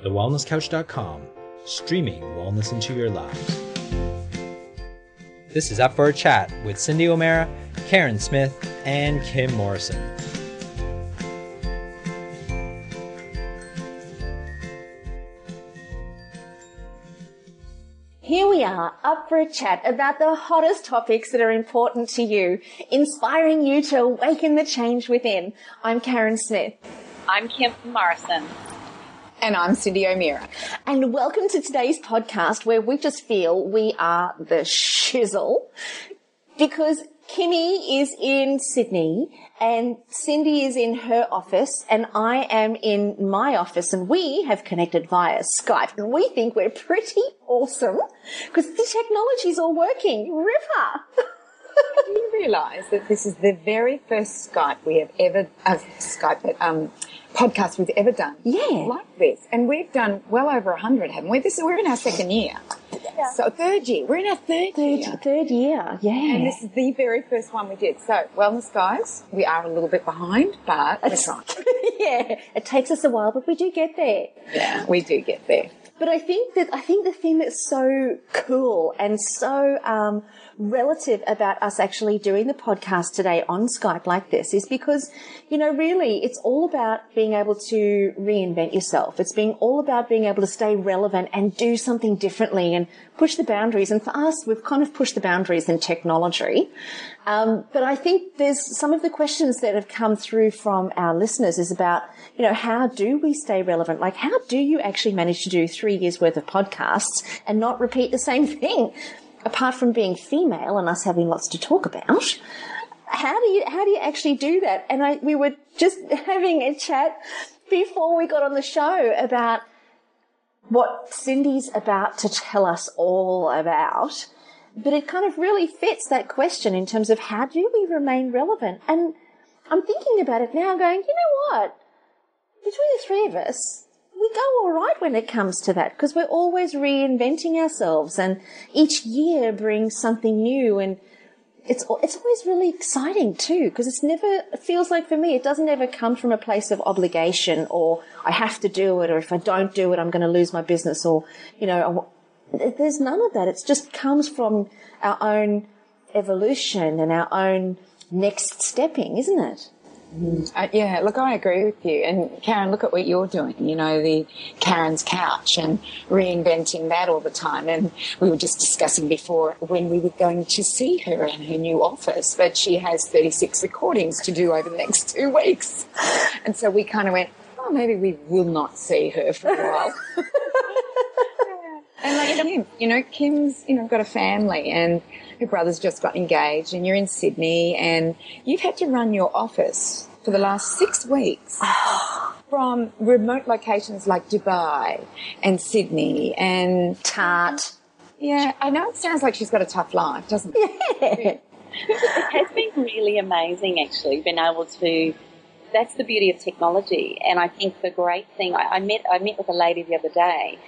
thewellnesscouch.com, streaming wellness into your lives. This is Up for a Chat with Cyndi O'Meara, Carren Smith, and Kim Morrison. Here we are, up for a chat about the hottest topics that are important to you, inspiring you to awaken the change within. I'm Carren Smith. I'm Kim Morrison. And I'm Cyndi O'Meara. And welcome to today's podcast where we just feel we are the shizzle because Kimmy is in Sydney and Cyndi is in her office and I am in my office, and we have connected via Skype, and we think we're pretty awesome because the technology's all working. Ripper! Do you realise that this is the very first Skype we have ever, podcast we've ever done? Yeah. Like this. And we've done well over 100, haven't we? We're in our second year. Yeah. So third year. We're in our third year. Third year, yeah. And this is the very first one we did. So, wellness guys, we are a little bit behind, but we're trying. Yeah, it takes us a while, but we do get there. Yeah, we do get there. But I think the thing that's so cool and so relative about us actually doing the podcast today on Skype like this is because, you know, really it's all about being able to reinvent yourself. It's all about being able to stay relevant and do something differently and push the boundaries. And for us, we've kind of pushed the boundaries in technology. But I think there's some of the questions that have come through from our listeners is about, you know, how do we stay relevant? Like, how do you actually manage to do 3 years worth of podcasts and not repeat the same thing? Apart from being female and us having lots to talk about, how do you actually do that? And we were just having a chat before we got on the show about what Cyndi's about to tell us all about. But it kind of really fits that question in terms of how do we remain relevant? And I'm thinking about it now going, you know what? Between the three of us, we go all right when it comes to that because we're always reinventing ourselves and each year brings something new, and it's always really exciting too because it feels like for me it doesn't ever come from a place of obligation or I have to do it, or if I don't do it I'm going to lose my business, or, you know, there's none of that. It just comes from our own evolution and our own next stepping, isn't it? Yeah, look, I agree with you. And Carren, look at what you're doing, you know, the Carren's couch and reinventing that all the time. And we were just discussing before when we were going to see her in her new office, but she has 36 recordings to do over the next 2 weeks. And so we kind of went, oh, maybe we will not see her for a while. And like Kim's, got a family and her brother's just got engaged and you're in Sydney and you've had to run your office for the last 6 weeks from remote locations like Dubai and Sydney and Tart. Yeah, I know it sounds like she's got a tough life, doesn't it? Yeah. It has been really amazing, actually, being able to. That's the beauty of technology, and I think the great thing. I met with a lady the other day,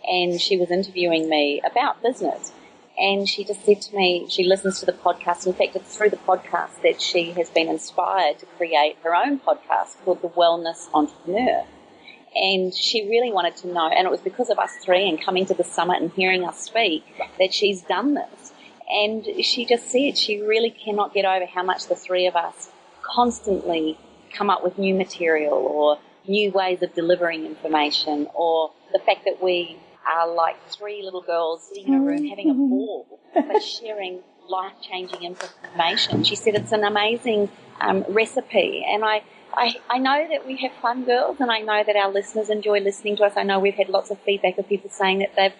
and she was interviewing me about business. And she just said to me, she listens to the podcast. In fact, it's through the podcast that she has been inspired to create her own podcast called The Wellness Entrepreneur. And she really wanted to know, and it was because of us three and coming to the summit and hearing us speak that she's done this. And she just said she really cannot get over how much the three of us constantly come up with new material or new ways of delivering information, or the fact that we are like three little girls sitting in a room having a ball but sharing life-changing information. She said it's an amazing recipe, and I know that we have fun, girls, and I know that our listeners enjoy listening to us. I know we've had lots of feedback of people saying that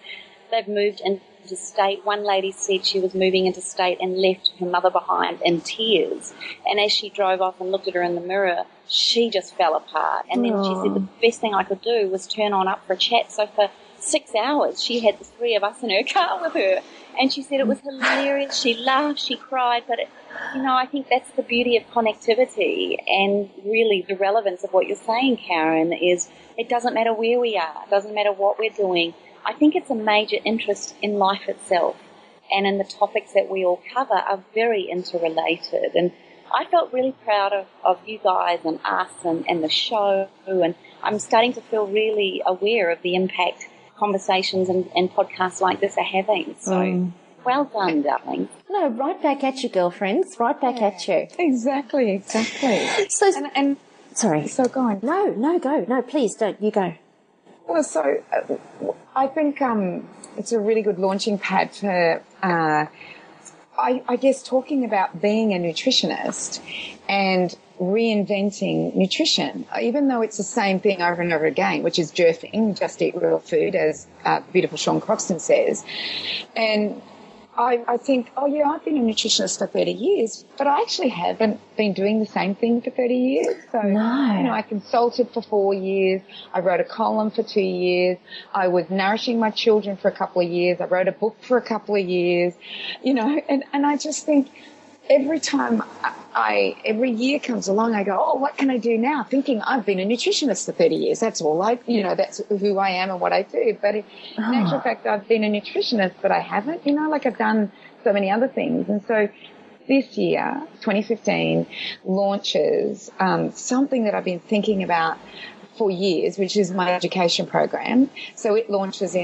they've moved into state. One lady said she was moving into state and left her mother behind in tears, and as she drove off and looked at her in the mirror, she just fell apart. And then she said the best thing I could do was turn on Up for a Chat. So for 6 hours she had the three of us in her car with her, and she said it was hilarious. She laughed, she cried, but I think that's the beauty of connectivity, and really the relevance of what you're saying, Carren, is it doesn't matter where we are, it doesn't matter what we're doing. I think it's a major interest in life itself, and in the topics that we all cover are very interrelated. And I felt really proud of you guys and us and the show, and I'm starting to feel really aware of the impact conversations and podcasts like this are having. So well done, darling. No, right back at you, girlfriends. Right back at you. Exactly. So, And sorry. So go on. No, go. No, please don't. You go. Well, so I think it's a really good launching pad for, I guess, talking about being a nutritionist and reinventing nutrition, even though it's the same thing over and over again, which is jerfing, just eat real food, as beautiful Sean Croxton says. And I think, oh yeah, I've been a nutritionist for 30 years, but I actually haven't been doing the same thing for 30 years. So, I consulted for 4 years. I wrote a column for 2 years. I was nourishing my children for a couple of years. I wrote a book for a couple of years, and I just think every time every year comes along, I go, oh, what can I do now? Thinking I've been a nutritionist for 30 years. That's all that's who I am and what I do. But in actual fact, I've been a nutritionist, but I haven't, I've done so many other things. And so this year, 2015, launches something that I've been thinking about for years, which is my education program. So it launches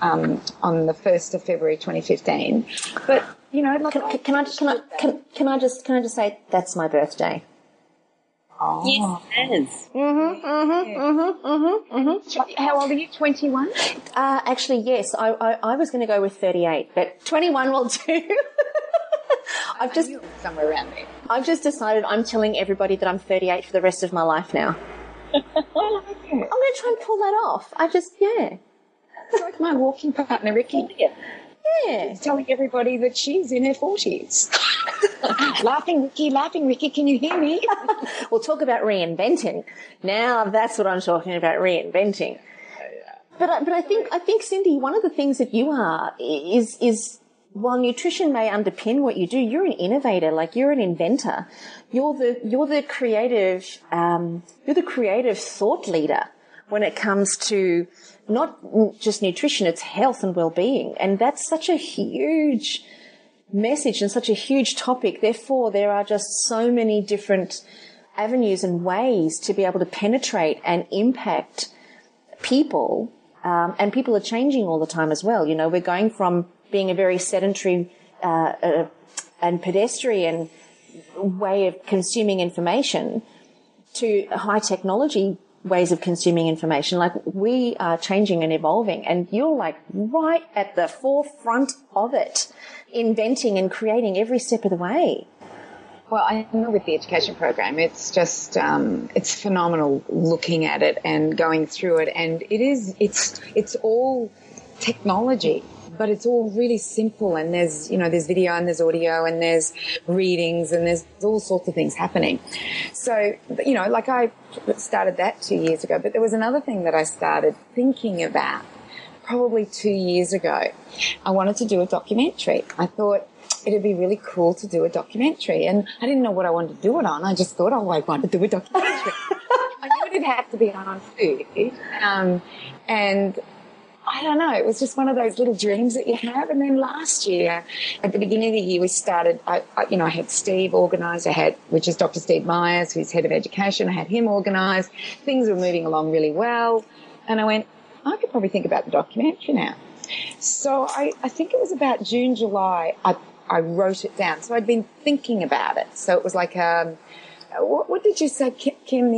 on the 1st of February 2015. But can I just say that's my birthday? Oh. Yes, it is. How old are you? 21? Actually, yes. I was going to go with 38, but 21 will do. I've just somewhere around there. I've just decided I'm telling everybody that I'm 38 for the rest of my life now. I'm going to try and pull that off. It's like my walking partner, Ricky. Yeah. She's telling everybody that she's in her 40s. Laughing Ricky, can you hear me? We'll talk about reinventing. Now that's what I'm talking about, reinventing. But I think Cyndi, one of the things that you are is while nutrition may underpin what you do, you're an innovator, like you're an inventor. You're the creative thought leader when it comes to not just nutrition, it's health and well-being. And that's such a huge message and such a huge topic. Therefore, there are just so many different avenues and ways to be able to penetrate and impact people. And people are changing all the time as well. We're going from being a very sedentary and pedestrian way of consuming information to high technology ways of consuming information. Like, we are changing and evolving, and you're like right at the forefront of it, inventing and creating every step of the way. Well, I know with the education program, it's just, it's phenomenal looking at it and going through it. And it's all technology, but it's all really simple. And there's video and there's audio and there's readings and there's all sorts of things happening. So, like I started that 2 years ago, but there was another thing that I started thinking about probably 2 years ago. I wanted to do a documentary. I thought it'd be really cool to do a documentary. And I didn't know what I wanted to do it on. I just thought, I want to do a documentary. I knew it'd have to be on food. And I don't know, it was just one of those little dreams that you have. And then last year, at the beginning of the year, we started, I had Steve organised, which is Dr. Steve Myers, who's head of education. I had him organised. Things were moving along really well. And I went, I could probably think about the documentary now. So I think it was about June, July, I wrote it down. So I'd been thinking about it. So it was like, what did you say, Kim,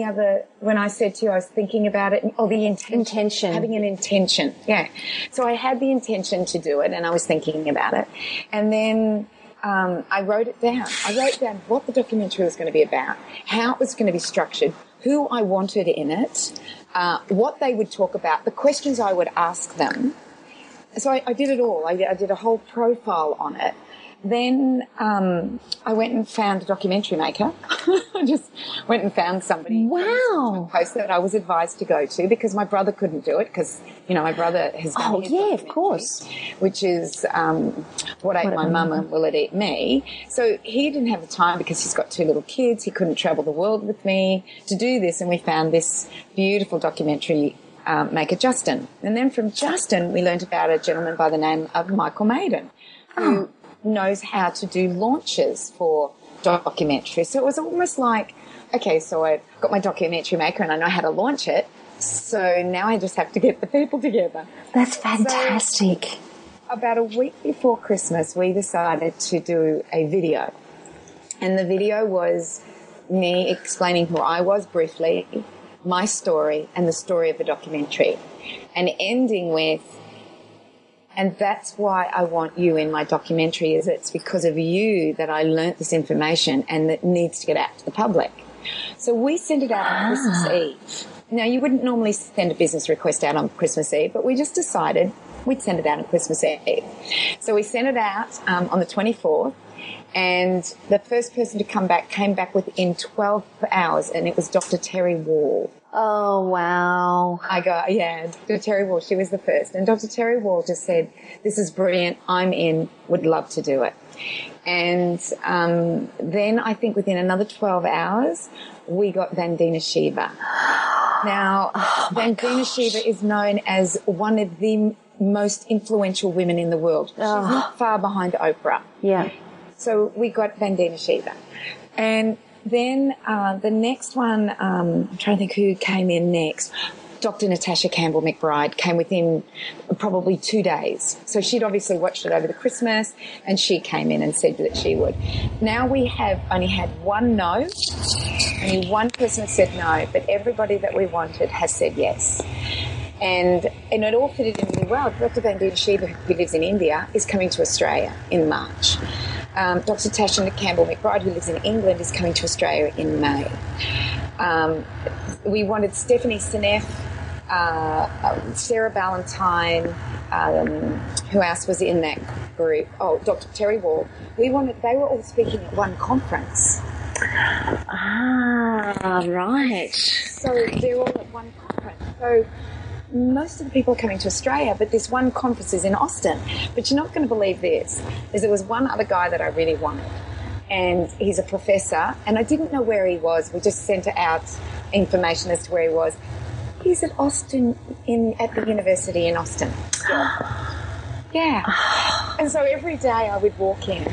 when I said to you I was thinking about it? Oh, the intention. Having an intention, yeah. So I had the intention to do it and I was thinking about it. And then I wrote it down. I wrote down what the documentary was going to be about, how it was going to be structured, who I wanted in it, what they would talk about, the questions I would ask them. So I did it all. I did a whole profile on it. Then I went and found a documentary maker. I just went and found somebody. Wow. Post that I was advised to go to because my brother couldn't do it because, my brother has done his yeah, of course. Which is What Ate My Mum and Will It Eat Me? So he didn't have the time because he's got 2 little kids. He couldn't travel the world with me to do this, and we found this beautiful documentary maker, Justin. And then from Justin, we learned about a gentleman by the name of Michael Maiden, who knows how to do launches for documentary. So it was almost like, okay, so I've got my documentary maker and I know how to launch it. So now I just have to get the people together. That's fantastic. So about a week before Christmas, we decided to do a video. And the video was me explaining who I was briefly, my story, and the story of the documentary. And ending with, and that's why I want you in my documentary, is it's because of you that I learnt this information and that needs to get out to the public. So we sent it out on Christmas Eve. Now, you wouldn't normally send a business request out on Christmas Eve, but we just decided we'd send it out on Christmas Eve. So we sent it out on the 24th, and the first person to come back came back within 12 hours, and it was Dr. Terry Wall. Oh, wow. Dr. Terry Wall, she was the first. And Dr. Terry Wall just said, this is brilliant, I'm in, would love to do it. And then I think within another 12 hours, we got Vandana Shiva. Now, Vandana Shiva is known as one of the most influential women in the world. She's not far behind Oprah. Yeah. So we got Vandana Shiva. And then the next one, I'm trying to think who came in next. Dr. Natasha Campbell McBride came within probably 2 days. So she'd obviously watched it over the Christmas, and she came in and said that she would. Now we have only had one no. Only one person has said no, but everybody that we wanted has said yes. And it all fitted in really well. Dr. Vandana Shiva, who lives in India, is coming to Australia in March. Dr. Natasha Campbell McBride, who lives in England, is coming to Australia in May. We wanted Stephanie Seneff, Sarah Ballantyne, who else was in that group? Oh, Dr. Terry Wall. They were all speaking at one conference. Ah, right. So they're all at one conference. So most of the people are coming to Australia, but this one conference is in Austin. But you're not going to believe this. There was one other guy that I really wanted, and he's a professor, and I didn't know where he was. We just sent out information as to where he was. He's at Austin, at the university in Austin. Yeah. And so every day I would walk in,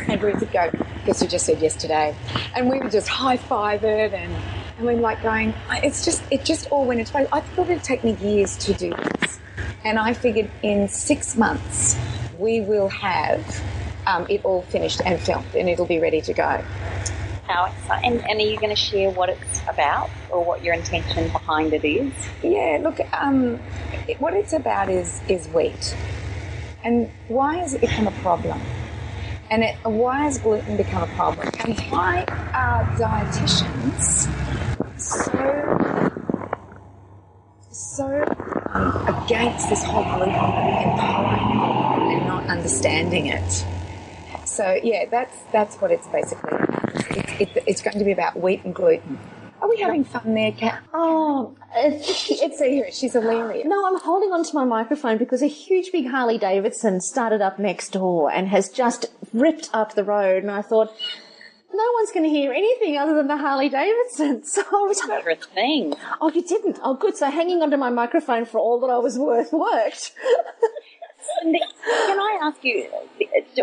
and we would go, guess who just said yes today? And we would just high-five it, and we're like going, it just all went into place. I thought it'd take me years to do this. And I figured in 6 months we will have it all finished and filmed, and it'll be ready to go. How exciting. And are you going to share what it's about or what your intention behind it is? Yeah, look, what it's about is wheat. And why has it become a problem? And why has gluten become a problem? And why are dietitians so against this whole gluten empowering and not understanding it? So yeah, that's what it's basically about. It's going to be about wheat and gluten. Are we having fun there, Kat? Oh, It's here. She's hilarious. No, I'm holding onto my microphone because a huge big Harley Davidson started up next door and has just ripped up the road, and I thought, no one's going to hear anything other than the Harley Davidson. So I was like, a thing. Oh, you didn't? Oh, good. So hanging onto my microphone for all that I was worth worked. Can I ask you,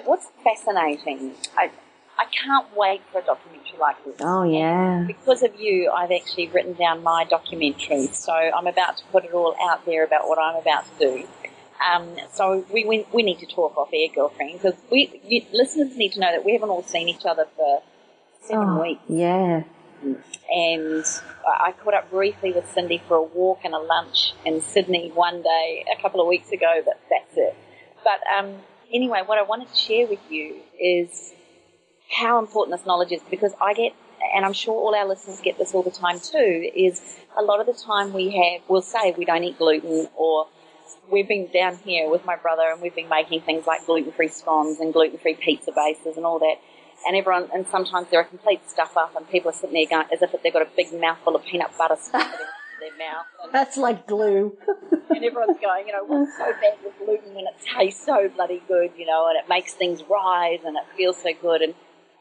what's fascinating? I can't wait for a documentary like this. Oh, yeah. And because of you, I've actually written down my documentary. So I'm about to put it all out there about what I'm about to do. So we need to talk off air, girlfriend, because listeners need to know that we haven't all seen each other for 7 weeks. Yeah. And I caught up briefly with Cyndi for a walk and a lunch in Sydney one day a couple of weeks ago, but that's it. But anyway, what I wanted to share with you is how important this knowledge is, because I get, and I'm sure all our listeners get this all the time too, is a lot of the time we'll say we don't eat gluten, or we've been down here with my brother and we've been making things like gluten-free scones and gluten-free pizza bases and all that. And sometimes they're a complete stuff up, and people are sitting there going as if they've got a big mouthful of peanut butter stuck in their mouth. And that's like glue. And everyone's going, what's so bad with gluten when it tastes so bloody good, and it makes things rise and it feels so good.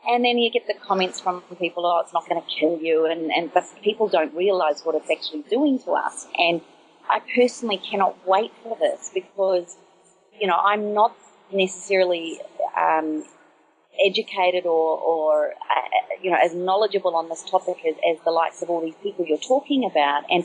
And then you get the comments from people, it's not going to kill you, but people don't realise what it's actually doing to us. And I personally cannot wait for this because, I'm not necessarily educated or as knowledgeable on this topic as the likes of all these people you're talking about. And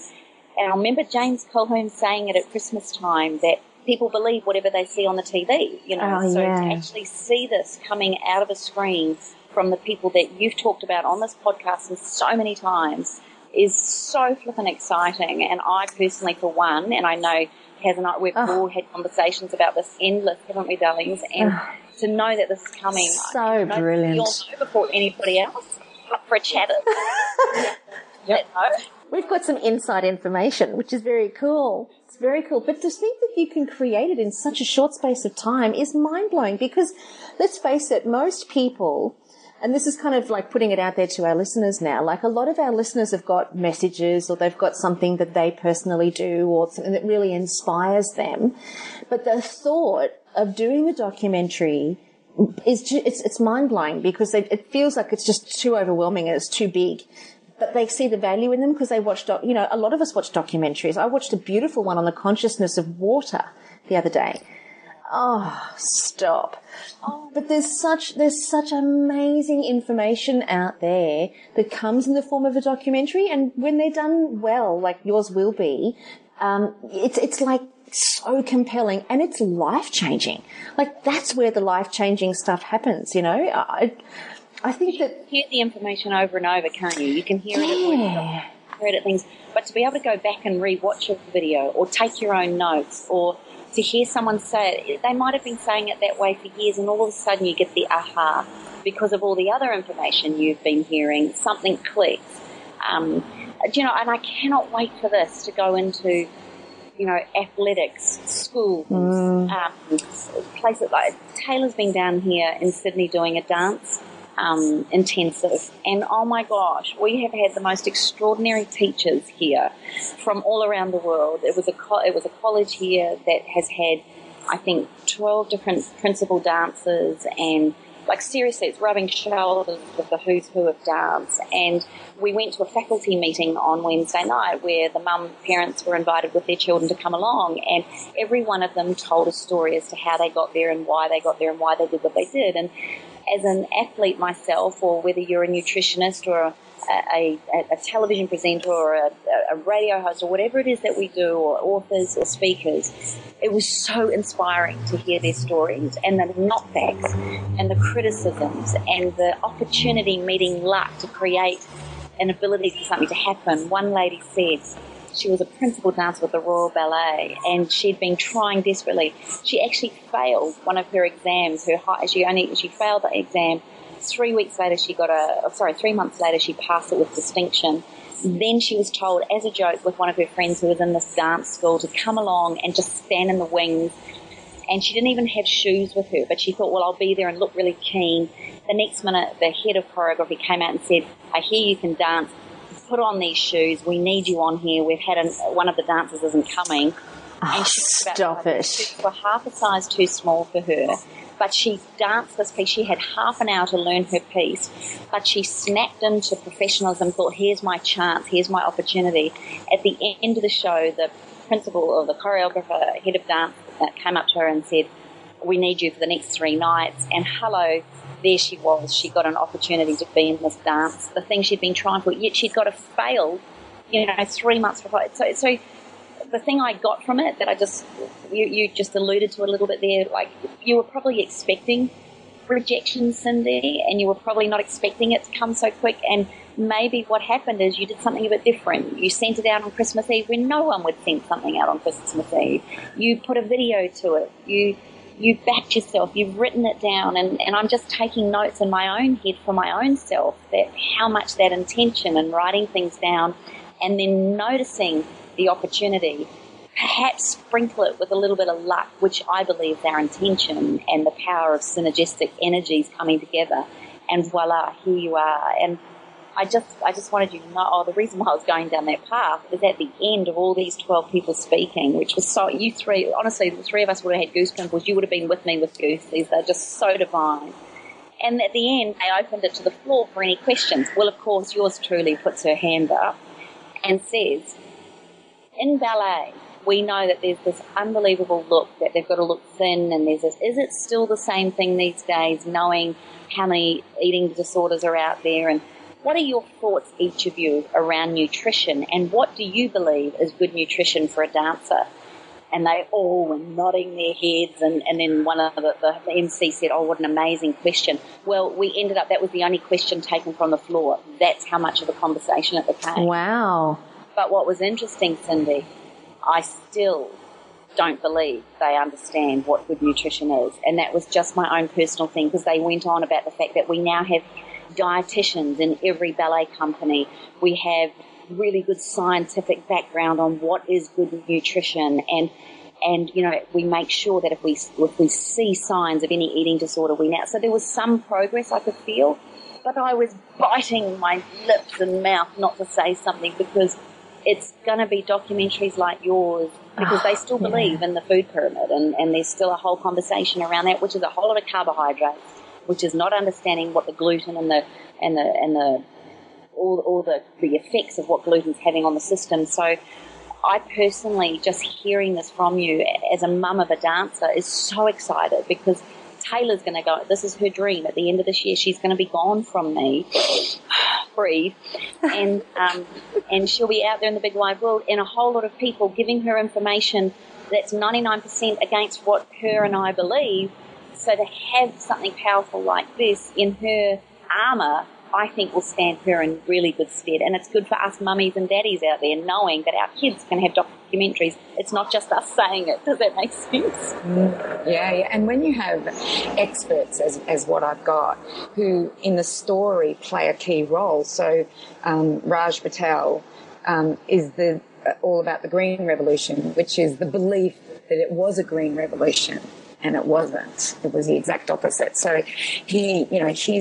I remember James Colquhoun saying it at Christmas time that people believe whatever they see on the TV, So to actually see this coming out of a screen from the people that you've talked about on this podcast so many times is so flippin' exciting. And I personally, for one, and I know Kaz and I, we've all had conversations about this endless, haven't we, darlings? And to know that this is coming. So brilliant. You'll know before anybody else. Up for a chat. Yep. We've got some inside information, which is very cool. It's very cool. But to think that you can create it in such a short space of time is mind-blowing, because let's face it, most people, and this is kind of like putting it out there to our listeners now, like a lot of our listeners have got messages or they've got something that they personally do or something that really inspires them. But the thought of doing a documentary it's mind-blowing, because it feels like it's just too overwhelming and it's too big. But they see the value in them because they watch, a lot of us watch documentaries. I watched a beautiful one on the consciousness of water the other day. Oh, stop. But there's such amazing information out there that comes in the form of a documentary. And when they're done well, like yours will be, it's like so compelling and it's life-changing. Like that's where the life-changing stuff happens, I think that you hear the information over and over, can't you? You can hear it at things, but to be able to go back and re-watch a video or take your own notes or to hear someone say it, they might have been saying it that way for years, and all of a sudden you get the aha because of all the other information you've been hearing. Something clicks, and I cannot wait for this to go into athletics, schools, places like Taylor's been down here in Sydney doing a dance intensive, and oh my gosh, we have had the most extraordinary teachers here from all around the world. It was a college here that has had, I think, 12 different principal dancers, and like seriously, it's rubbing shoulders with the who's who of dance. And we went to a faculty meeting on Wednesday night where the parents were invited with their children to come along, and every one of them told a story as to how they got there and why they got there and why they did what they did. And as an athlete myself, or whether you're a nutritionist or a television presenter or a radio host or whatever it is that we do, or authors or speakers, it was so inspiring to hear their stories and the knockbacks and the criticisms and the opportunity meeting luck to create an ability for something to happen. One lady said she was a principal dancer with the Royal Ballet, and she'd been trying desperately. She actually failed one of her exams. She failed the exam. 3 months later, she passed it with distinction. Then she was told, as a joke, with one of her friends who was in this dance school, to come along and just stand in the wings. And she didn't even have shoes with her, but she thought, well, I'll be there and look really keen. The next minute, the head of choreography came out and said, I hear you can dance. Put on these shoes. We need you on here. We've had one of the dancers isn't coming. And stop it. Shoes were half a size too small for her. But she danced this piece. She had half an hour to learn her piece. But she snapped into professionalism, thought, here's my chance, here's my opportunity. At the end of the show, the principal or the choreographer, head of dance, came up to her and said, we need you for the next 3 nights. And hello, there she was. She got an opportunity to be in this dance, the thing she'd been trying for, yet she'd got to fail, 3 months before. So the thing I got from it that you just alluded to a little bit there, like you were probably expecting rejection, Cyndi, and you were probably not expecting it to come so quick. And maybe what happened is you did something a bit different. You sent it out on Christmas Eve when no one would send something out on Christmas Eve. You put a video to it. You backed yourself, you've written it down, and I'm just taking notes in my own head for my own self, that how much that intention and writing things down and then noticing the opportunity, perhaps sprinkle it with a little bit of luck, which I believe is our intention, and the power of synergistic energies coming together, and voila, here you are. And I just wanted you to know, the reason why I was going down that path is at the end of all these 12 people speaking, which was so, you three, honestly, the three of us would have had goosepimples. You would have been with me with goosies. They're just so divine. And at the end, they opened it to the floor for any questions. Well, of course, yours truly puts her hand up and says, in ballet, we know that there's this unbelievable look, that they've got to look thin, and there's this, is it still the same thing these days, knowing how many eating disorders are out there? And what are your thoughts, each of you, around nutrition, and what do you believe is good nutrition for a dancer? And they all were nodding their heads, and then one of the MC said, oh, what an amazing question. Well, we ended up, that was the only question taken from the floor. That's how much of a conversation it became. Wow. But what was interesting, Cyndi, I still don't believe they understand what good nutrition is. And that was just my own personal thing, because they went on about the fact that we now have dietitians in every ballet company. We have really good scientific background on what is good nutrition, and you know, we make sure that if we see signs of any eating disorder, we now. So there was some progress I could feel, but I was biting my lips and mouth not to say something, because it's going to be documentaries like yours, because they still believe in the food pyramid, and there's still a whole conversation around that, which is a whole lot of carbohydrates, which is not understanding what the gluten and the all the effects of what gluten's having on the system. So I personally, just hearing this from you as a mum of a dancer, is so excited, because Taylor's going to go, this is her dream, at the end of this year she's going to be gone from me, breathe, and she'll be out there in the big wide world, and a whole lot of people giving her information that's 99% against what her and I believe. So to have something powerful like this in her armour, I think will stand her in really good stead. And it's good for us mummies and daddies out there, knowing that our kids can have documentaries. It's not just us saying it. Does that make sense? Yeah. And when you have experts, as what I've got, who in the story play a key role. So Raj Patel is all about the Green Revolution, which is the belief that it was a Green Revolution. And it wasn't. It was the exact opposite. So he's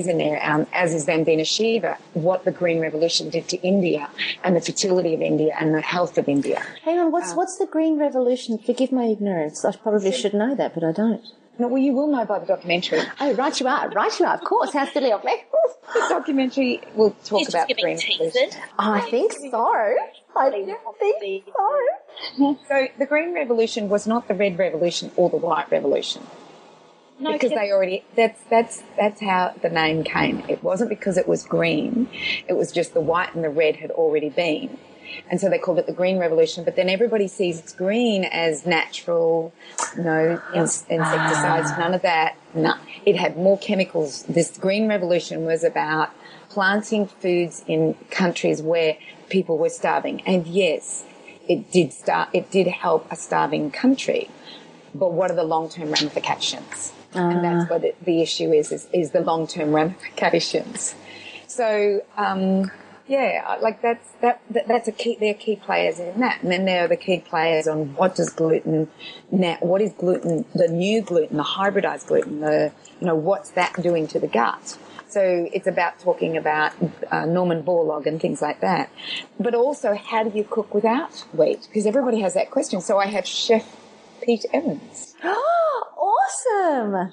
in there, as is Vandana Shiva, what the Green Revolution did to India and the fertility of India and the health of India. Hang on, what's the Green Revolution? Forgive my ignorance. I probably should know that, but I don't. No, well, you will know by the documentary. Oh, right you are, of course. How silly of me. The documentary will talk about the Green Revolution. I think so. I think so. So the Green Revolution was not the Red Revolution or the White Revolution. No, because they already, that's how the name came. It wasn't because it was green. It was just the white and the red had already been. And so they called it the Green Revolution, but then everybody sees it's green as natural, no insecticides, none of that. No, it had more chemicals. This Green Revolution was about planting foods in countries where people were starving. And yes, it did help a starving country. But what are the long-term ramifications? And that's what the issue is the long-term ramifications. So, like that's a key. They're key players in that, and then there are the key players on what is gluten, the new gluten, the hybridized gluten, what's that doing to the gut. So it's about talking about Norman Borlaug and things like that, but also how do you cook without wheat? Because everybody has that question. So I have Chef Pete Evans. Awesome!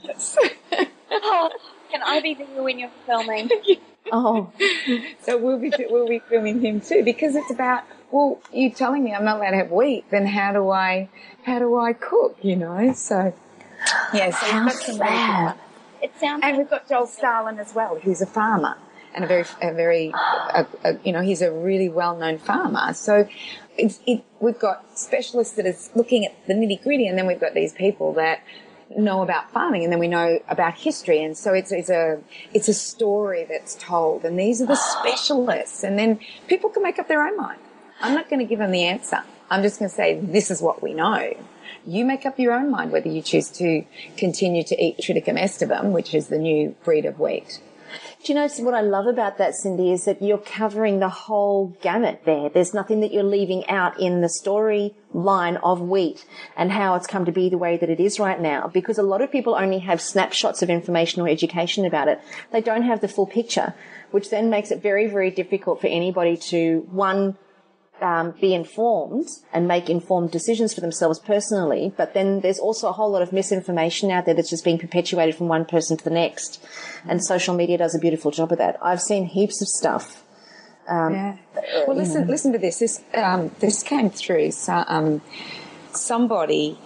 Can I be there when you're filming? Oh, so we'll be filming him too, because it's about, well, you telling me I'm not allowed to have wheat, then how do I cook? So yeah, so how sad. It sounds. And we've got Joel Starlin as well, who's a farmer and he's a really well-known farmer. So we've got specialists that are looking at the nitty-gritty, and then we've got these people that know about farming, and then we know about history, and so it's a story that's told, and these are the specialists, and then people can make up their own mind. I'm not going to give them the answer. I'm just going to say this is what we know. You make up your own mind whether you choose to continue to eat Triticum aestivum, which is the new breed of wheat. Do you know what I love about that, Cyndi, is that you're covering the whole gamut there. There's nothing that you're leaving out in the storyline of wheat and how it's come to be the way that it is right now, because a lot of people only have snapshots of information or education about it. They don't have the full picture, which then makes it very, very difficult for anybody to, be informed and make informed decisions for themselves personally. But then there's also a whole lot of misinformation out there that's just being perpetuated from one person to the next. And social media does a beautiful job of that. I've seen heaps of stuff. Well, listen to this. This came through. So, somebody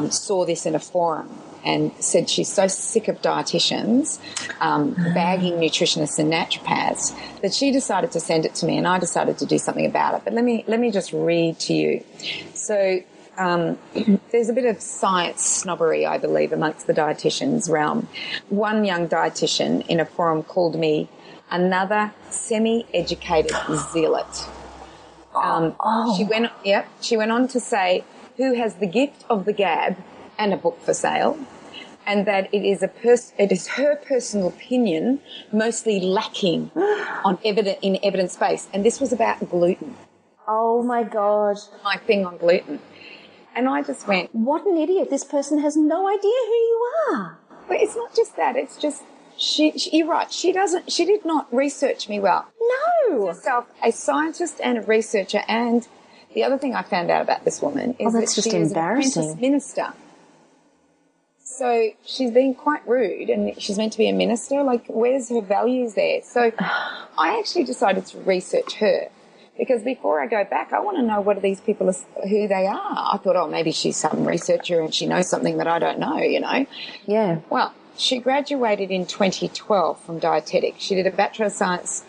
saw this in a forum and said she's so sick of dietitians bagging nutritionists and naturopaths that she decided to send it to me, and I decided to do something about it. But let me just read to you. So there's a bit of science snobbery, I believe, amongst the dietitians realm. One young dietitian in a forum called me another semi-educated zealot. She went on to say, who has the gift of the gab and a book for sale, and that it is her personal opinion, mostly lacking in evidence base. And this was about gluten. Oh my God! My thing on gluten, and I just went, "What an idiot! This person has no idea who you are." But it's not just that; it's just you're right. She did not research me well. No, herself a scientist and a researcher. And the other thing I found out about this woman is that she is an apprentice minister. So she's being quite rude, and she's meant to be a minister. Like, where's her values there? So I actually decided to research her, because before I go back, I want to know what are these people, who they are. I thought, oh, maybe she's some researcher and she knows something that I don't know, you know. Yeah. Well, she graduated in 2012 from dietetics. She did a Bachelor of Science,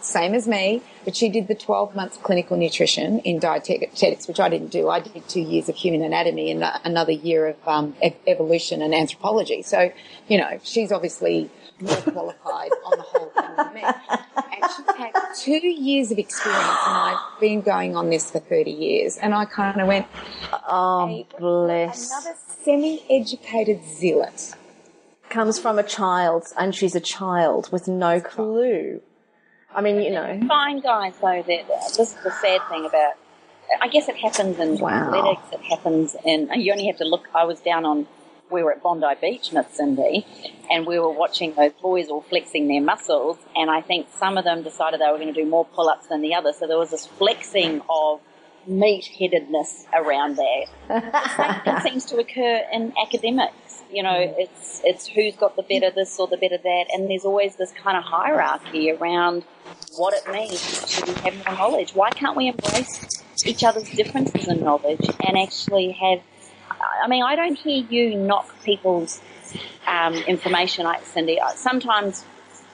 same as me, but she did the 12 months clinical nutrition in dietetics, which I didn't do. I did 2 years of human anatomy and another year of evolution and anthropology. So, you know, she's obviously more qualified on the whole thing than me. And she's had 2 years of experience, and I've been going on this for 30 years. And I kind of went, oh, bless. Another semi-educated zealot. Comes from a child, and she's a child with no clue. I mean, you know. Fine guys, though, that this is the sad thing about, I guess it happens in athletics, it happens in, you only have to look, we were at Bondi Beach, Miss Cyndi, and we were watching those boys all flexing their muscles, and I think some of them decided they were going to do more pull-ups than the others, so there was this flexing of meat-headedness around that. The same thing seems to occur in academics. You know, it's who's got the better this or the better that, and there's always this kind of hierarchy around what it means to have more knowledge. Why can't we embrace each other's differences in knowledge and actually have, I mean, I don't hear you knock people's information like Cyndi. Sometimes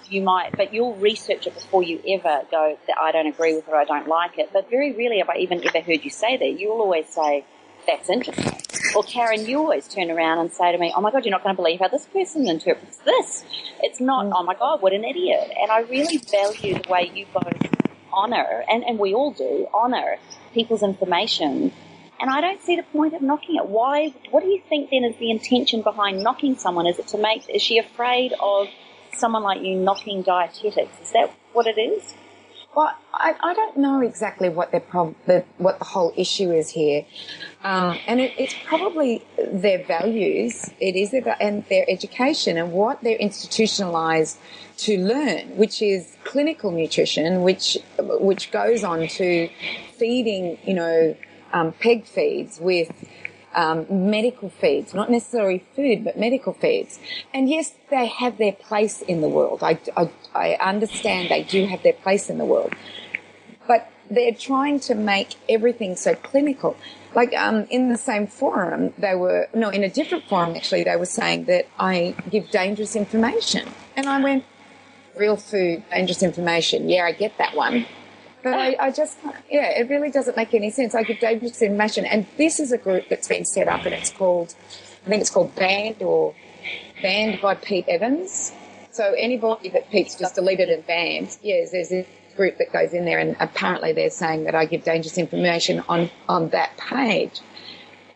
you might, but you'll research it before you ever go that I don't agree with it or I don't like it. But very rarely have I even ever heard you say that. You'll always say, that's interesting. Or Carren, you always turn around and say to me, oh my God, you're not going to believe how this person interprets this. It's not, oh my God, what an idiot. And I really value the way you both honour, and we all do, honour people's information. And I don't see the point of knocking it. Why? What do you think then is the intention behind knocking someone? Is she afraid of someone like you knocking dietetics? Is that what it is? Well, I don't know exactly what what the whole issue is here, and it's probably their values. It is and their education and what they're institutionalised to learn, which is clinical nutrition, which goes on to feeding, you know, peg feeds with medical feeds, not necessarily food, but medical feeds. And yes, they have their place in the world. I understand they do have their place in the world. But they're trying to make everything so clinical. Like in the same forum, in a different forum actually, they were saying that I give dangerous information. And I went, real food, dangerous information. Yeah, I get that one. But I just, it really doesn't make any sense. I give dangerous information. And this is a group that's been set up, and I think it's called Banned by Pete Evans. So anybody that Pete's just deleted and banned, there's a group that goes in there, and apparently they're saying that I give dangerous information on that page.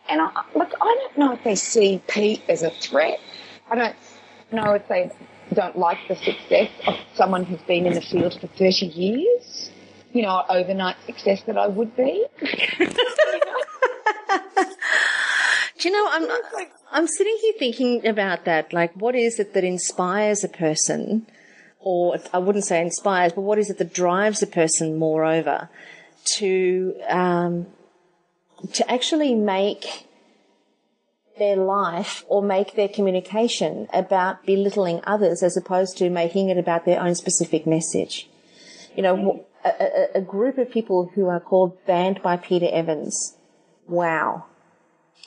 And I don't know if they see Pete as a threat. I don't know if they don't like the success of someone who's been in the field for 30 years. You know, overnight success that I would be. Do you know, I'm sitting here thinking about that. Like, what is it that inspires a person, or I wouldn't say inspires, but what is it that drives a person, moreover, to actually make their life or make their communication about belittling others as opposed to making it about their own specific message? You know, a group of people who are called Banned by Peter Evans Wow.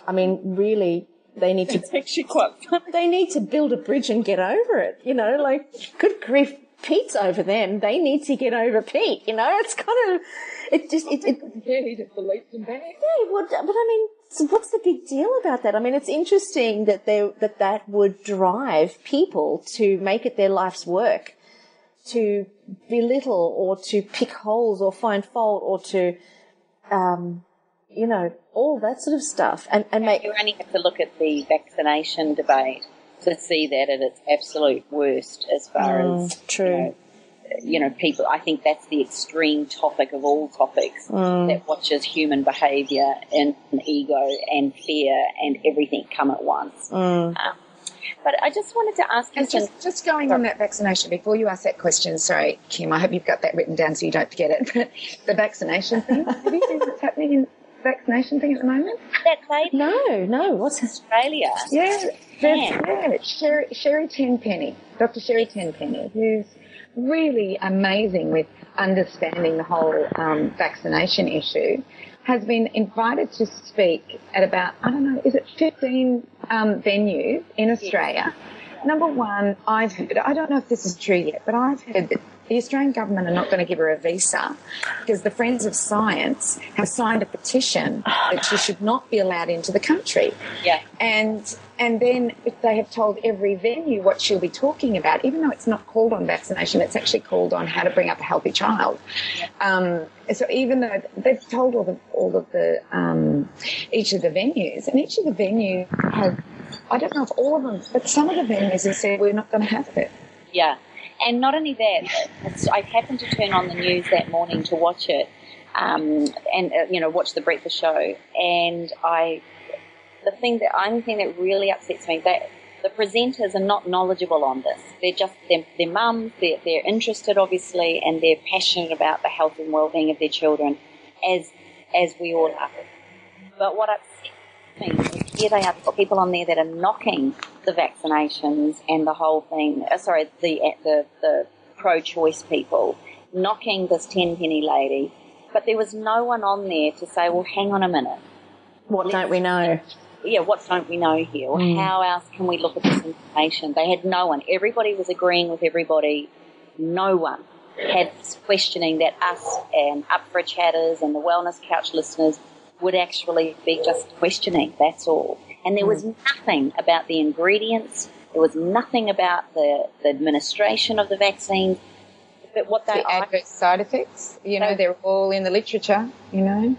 I mean, really, they need to... It's actually quite funny. They need to build a bridge and get over it, you know, like, good grief, Pete's over them. They need to get over Pete, you know. It's kind of... Really just the leaps and bounds. Yeah, but I mean, so what's the big deal about that? I mean, it's interesting that that would drive people to make it their life's work, to belittle or to pick holes or find fault or to, you know, all that sort of stuff. And make... You only have to look at the vaccination debate to see that at its absolute worst as far as, true. You know, people, I think that's the extreme topic of all topics that watches human behaviour and ego and fear and everything come at once. But I just wanted to ask you... And just going on that vaccination, before you ask that question, sorry, Kim, I hope you've got that written down so you don't forget it, but the vaccination thing, have you seen what's happening in the vaccination thing at the moment? That lady? No, what's Australia? Yeah, Sherry Tenpenny, Dr. Sherry Tenpenny, who's really amazing with understanding the whole vaccination issue, has been invited to speak at about, I don't know, is it 15 venues in Australia? Number one, I've heard, I don't know if this is true yet, but I've heard that the Australian government are not going to give her a visa because the Friends of Science have signed a petition that she should not be allowed into the country. Yeah. And then if they have told every venue what she'll be talking about, even though it's not called on vaccination, it's actually called on how to bring up a healthy child. So even though they've told all of the each of the venues, and each of the venues has, I don't know if all of them, but some of the venues have said we're not going to have it. Yeah. And not only that, I happened to turn on the news that morning to watch it, and you know, watch the breakfast show. And the only thing that really upsets me, that the presenters are not knowledgeable on this. They're just their mums. They're interested, obviously, and they're passionate about the health and well-being of their children, as we all are. But what upsets me is here they are, people on there that are knocking the vaccinations and the whole thing. The pro-choice people knocking this tenpenny lady, but there was no one on there to say, well, hang on a minute. What don't we know? Yeah, what don't we know here? Or how else can we look at this information? They had no one. Everybody was agreeing with everybody. No one had questioning that us and Up for Chatters and the Wellness Couch listeners would actually be just questioning, that's all. And there was nothing about the ingredients. There was nothing about the administration of the vaccines. But what they the adverse side effects, you know, they're all in the literature, you know.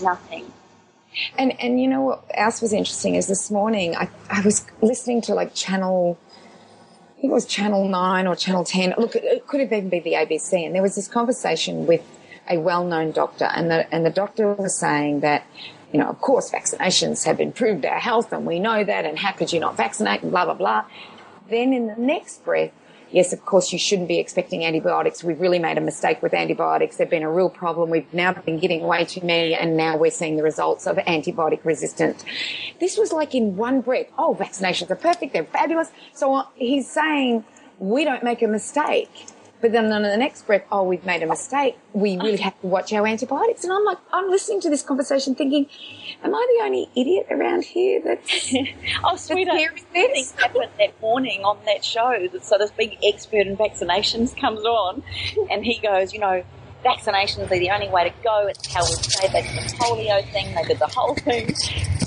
Nothing. And you know what else was interesting is this morning I was listening to like Channel 9 or Channel 10. Look, it could have even been the ABC. And there was this conversation with a well-known doctor, and the doctor was saying that, you know, of course vaccinations have improved our health and we know that, and how could you not vaccinate and blah, blah, blah. Then in the next breath, yes, of course you shouldn't be expecting antibiotics. We've really made a mistake with antibiotics. They've been a real problem. We've now been getting way too many, and now we're seeing the results of antibiotic resistance. This was like in one breath. Oh, vaccinations are perfect. They're fabulous. So he's saying we don't make a mistake. But then on the next breath, oh, we've made a mistake. We really have to watch our antibiotics. And I'm like, I'm listening to this conversation thinking, am I the only idiot around here that's oh, sweetheart, this happened that morning on that show. So this big expert in vaccinations comes on, and he goes, you know, vaccinations are the only way to go. It's how we say they did the polio thing. They did the whole thing.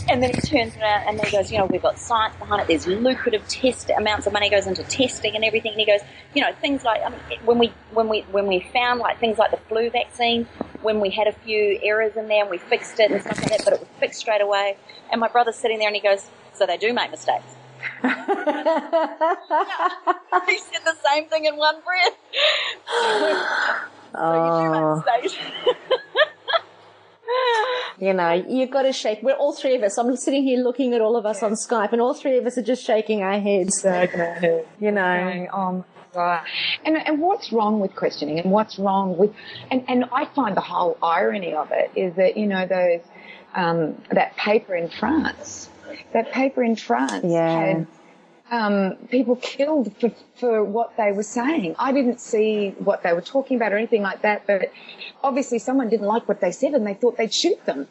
And then he turns around and he goes, you know, we've got science behind it. There's lucrative amounts of money goes into testing and everything. And he goes, you know, things like, I mean, when we found like things like the flu vaccine, when we had a few errors in there and we fixed it and stuff like that, but it was fixed straight away. And my brother's sitting there and he goes, so they do make mistakes. He said the same thing in one breath. So you do make mistakes. You know, you've got to shake. We're all three of us. I'm sitting here looking at all of us on Skype, and all three of us are just shaking our heads. You know. Oh, my God. And what's wrong with questioning, and what's wrong with... And I find the whole irony of it is that, you know, those that paper in France had people killed for what they were saying. I didn't see what they were talking about or anything like that, but obviously someone didn't like what they said and they thought they'd shoot them.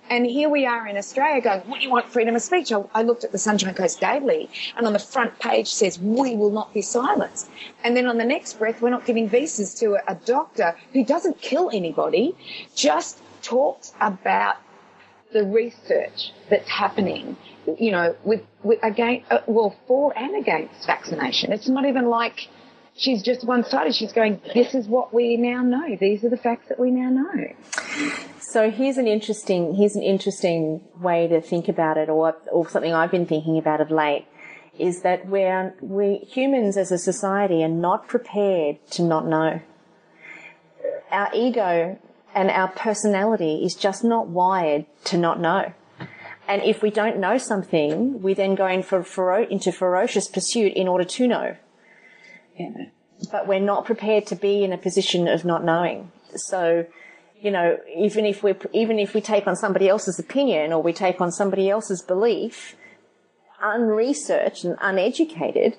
And here we are in Australia going, what do you want, freedom of speech? I looked at the Sunshine Coast Daily, and on the front page says, we will not be silenced. And then on the next breath, we're not giving visas to a doctor who doesn't kill anybody, just talks about the research that's happening, you know, for and against vaccination. It's not even like she's just one-sided. She's going, this is what we now know. These are the facts that we now know. So here's an interesting way to think about it, or something I've been thinking about of late, is that we humans as a society are not prepared to not know. Our ego and our personality is just not wired to not know. And if we don't know something, we then go into ferocious pursuit in order to know. Yeah. But we're not prepared to be in a position of not knowing. So, you know, even if we take on somebody else's opinion or we take on somebody else's belief, unresearched and uneducated,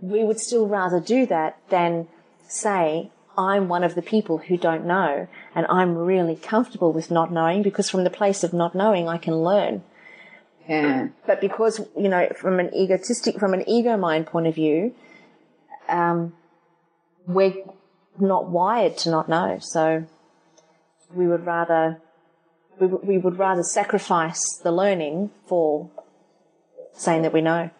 we would still rather do that than say, I'm one of the people who don't know, and I'm really comfortable with not knowing, because from the place of not knowing, I can learn. Yeah. But because, you know, from an ego mind point of view, we're not wired to not know. So we would rather sacrifice the learning for saying that we know.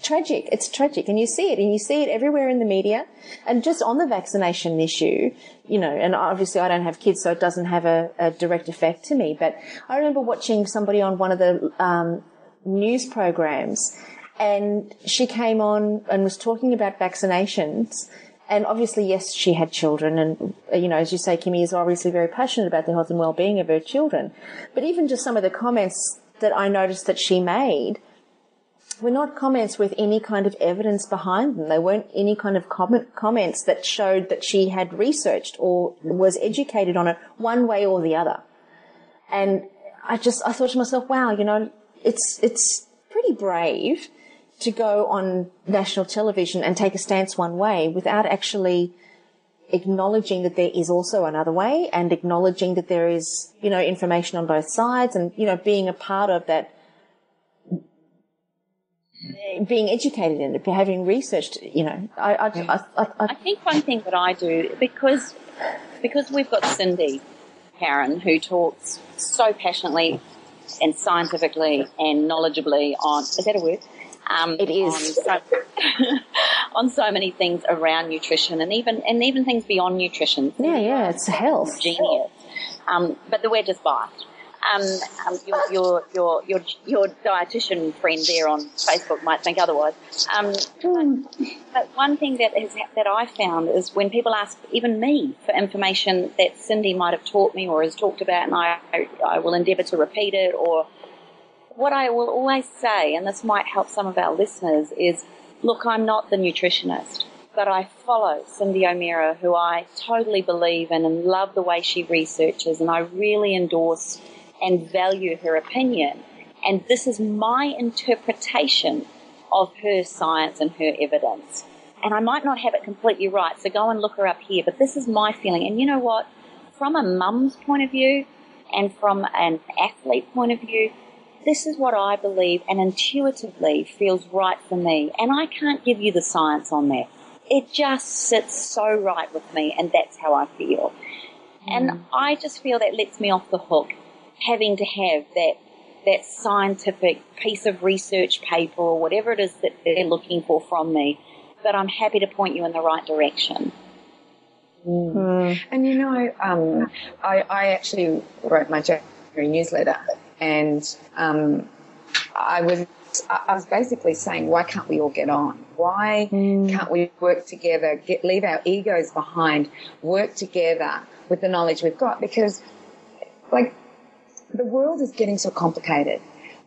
Tragic. It's tragic. And you see it everywhere in the media. And just on the vaccination issue, you know, and obviously I don't have kids, so it doesn't have a direct effect to me. But I remember watching somebody on one of the news programs, and she came on and was talking about vaccinations. And obviously, yes, she had children. And, you know, as you say, Kimmy is obviously very passionate about the health and well-being of her children. But even just some of the comments that I noticed that she made were not comments with any kind of evidence behind them. They weren't any kind of comments that showed that she had researched or was educated on it one way or the other. And I thought to myself, wow, you know, it's pretty brave to go on national television and take a stance one way without actually acknowledging that there is also another way, and acknowledging that there is, you know, information on both sides, and, you know, being a part of that, being educated in it, having researched, you know. I think one thing that I do, because we've got Cyndi Carren, who talks so passionately and scientifically and knowledgeably on, is that a word? It is. On so many things around nutrition, and even things beyond nutrition. Yeah, it's health. Genius. But the word is biased. Your dietitian friend there on Facebook might think otherwise. But one thing that I found is when people ask even me for information that Cyndi might have taught me or has talked about, and I will endeavour to repeat it, or what I will always say, and this might help some of our listeners, is, look, I'm not the nutritionist, but I follow Cyndi O'Meara, who I totally believe in and love the way she researches, and I really endorse and value her opinion. And this is my interpretation of her science and her evidence. And I might not have it completely right, so go and look her up here, but this is my feeling. And you know what? From a mum's point of view and from an athlete point of view, this is what I believe and intuitively feels right for me. And I can't give you the science on that. It just sits so right with me, and that's how I feel. And I just feel that lets me off the hook, having to have that scientific piece of research paper or whatever it is that they're looking for from me. But I'm happy to point you in the right direction. And, you know, I actually wrote my January newsletter, and I was basically saying, why can't we all get on? Why can't we work together, leave our egos behind, work together with the knowledge we've got? Because, like, the world is getting so complicated.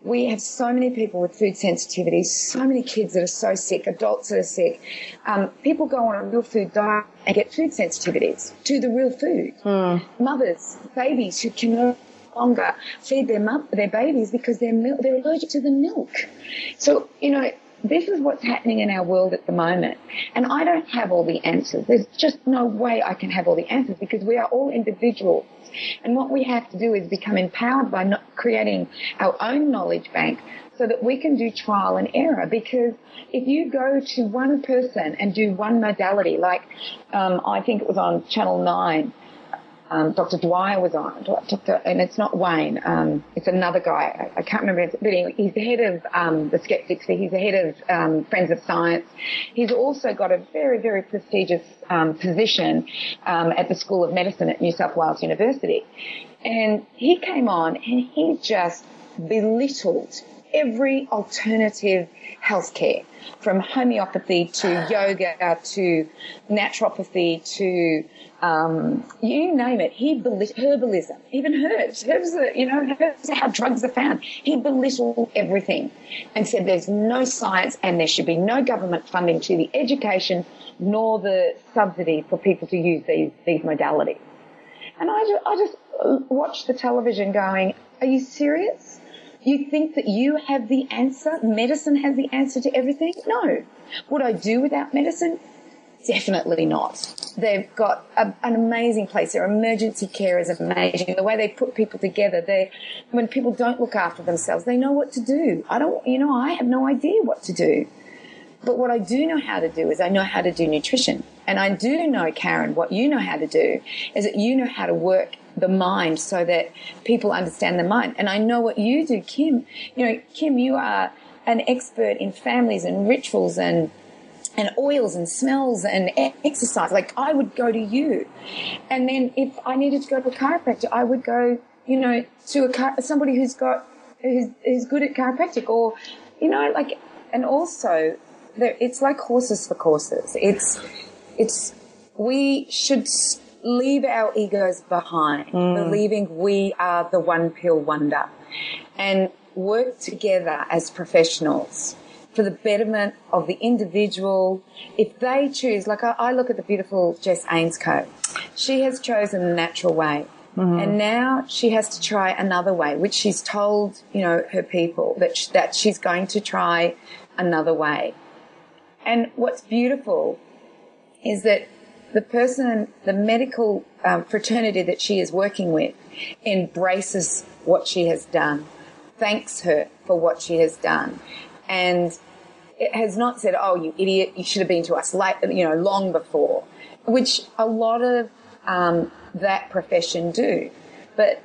We have so many people with food sensitivities, so many kids that are so sick, adults that are sick. People go on a real food diet and get food sensitivities to the real food. Mothers, babies who can no longer feed their babies because they're allergic to the milk. So, you know, this is what's happening in our world at the moment. And I don't have all the answers. There's just no way I can have all the answers, because we are all individuals. And what we have to do is become empowered by not creating our own knowledge bank, so that we can do trial and error. Because if you go to one person and do one modality, like I think it was on Channel 9, Dr. Dwyer was on, and it's not Wayne, it's another guy, I can't remember, but he's the head of the Skeptics, he's the head of Friends of Science. He's also got a very, very prestigious position at the School of Medicine at New South Wales University. And he came on and he just belittled every alternative healthcare, from homeopathy to yoga to naturopathy to you name it. He herbalism, even herbs. Herbs are how drugs are found. He belittled everything and said there's no science and there should be no government funding to the education nor the subsidy for people to use these modalities. And I just watched the television going, are you serious? You think that you have the answer? Medicine has the answer to everything? No. Would I do without medicine? Definitely not. They've got an amazing place. Their emergency care is amazing. The way they put people together, when people don't look after themselves, they know what to do. I have no idea what to do. But what I do know how to do is I know how to do nutrition. And I do know, Carren, what you know how to do is that you know how to work the mind so that people understand the mind. And I know what you do, Kim. Kim, you are an expert in families and rituals and oils and smells and exercise. Like, I would go to you. And then if I needed to go to a chiropractor, I would go, to somebody who's good at chiropractic, or, and also it's like horses for courses. We should leave our egos behind, believing we are the one pill wonder, and work together as professionals for the betterment of the individual. If they choose, like I look at the beautiful Jess Ainscoe, she has chosen the natural way. And now she has to try another way, which she's told, her people that she's going to try another way. And what's beautiful is that the medical fraternity that she is working with embraces what she has done, thanks her for what she has done. And it has not said, oh, you idiot, you should have been to us long before, which a lot of that profession do. But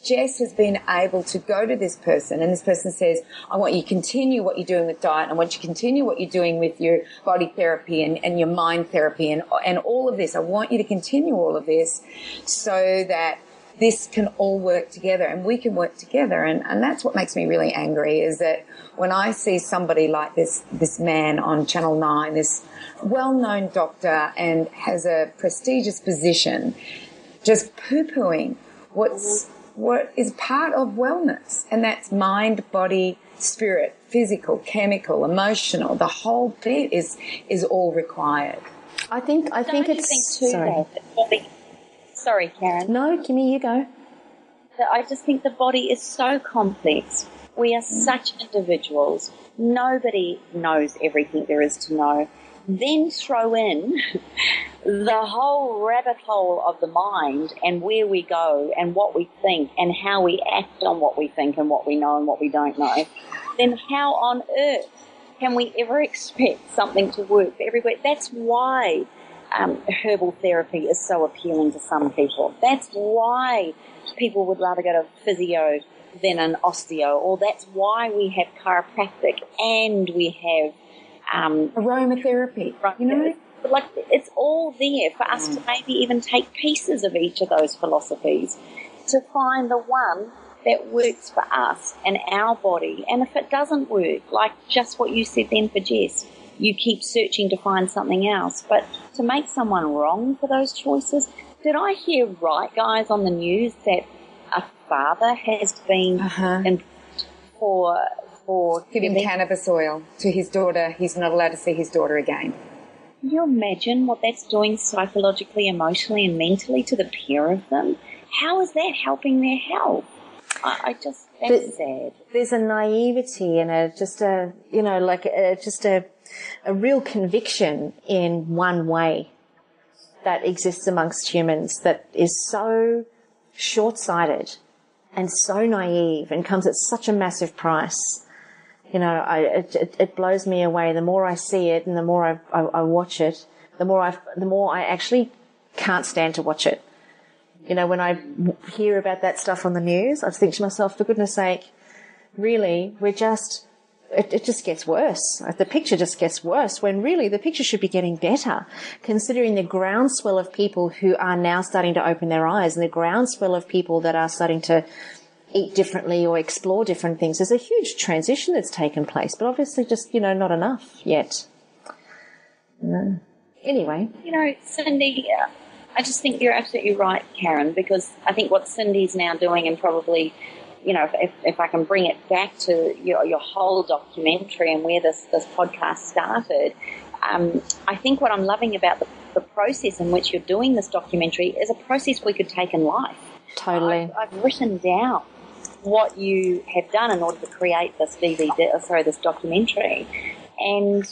Jess has been able to go to this person, and this person says, I want you to continue what you're doing with diet, and I want you to continue what you're doing with your body therapy and your mind therapy and all of this. I want you to continue all of this so that this can all work together and we can work together. And that's what makes me really angry, is that when I see somebody like this man on Channel 9, this well-known doctor and has a prestigious position, just poo-pooing what is part of wellness, and that's mind, body, spirit, physical, chemical, emotional. The whole bit is all required. I think it's too, sorry. Sorry, Carren. No, Kimmy, you go. I just think the body is so complex. We are such individuals. Nobody knows everything there is to know. Then throw in the whole rabbit hole of the mind and where we go and what we think and how we act on what we think and what we know and what we don't know. Then how on earth can we ever expect something to work for everybody? That's why herbal therapy is so appealing to some people. That's why people would rather go to physio than an osteo, or that's why we have chiropractic and we have aromatherapy, Like, it's all there for us to maybe even take pieces of each of those philosophies to find the one that works for us and our body. And if it doesn't work, like just what you said then for Jess, you keep searching to find something else. But to make someone wrong for those choices, did I hear right, guys, on the news that a father has been in for giving cannabis oil to his daughter? He's not allowed to see his daughter again. Can you imagine what that's doing psychologically, emotionally and mentally to the pair of them? How is that helping their health? that's sad. There's a naivety and a real conviction in one way that exists amongst humans that is so short-sighted and so naive and comes at such a massive price. It blows me away. The more I see it and the more I watch it, the more I actually can't stand to watch it. When I hear about that stuff on the news, I think to myself, for goodness sake, really, it just gets worse. The picture just gets worse when really the picture should be getting better, considering the groundswell of people who are now starting to open their eyes and the groundswell of people that are starting to eat differently or explore different things. There's a huge transition that's taken place, but obviously just, not enough yet. No. Anyway. Cyndi, I just think you're absolutely right, Carren, because I think what Cindy's now doing, and probably, if I can bring it back to your whole documentary and where this podcast started, I think what I'm loving about the process in which you're doing this documentary is a process we could take in life. Totally. I've written down what you have done in order to create this this documentary, and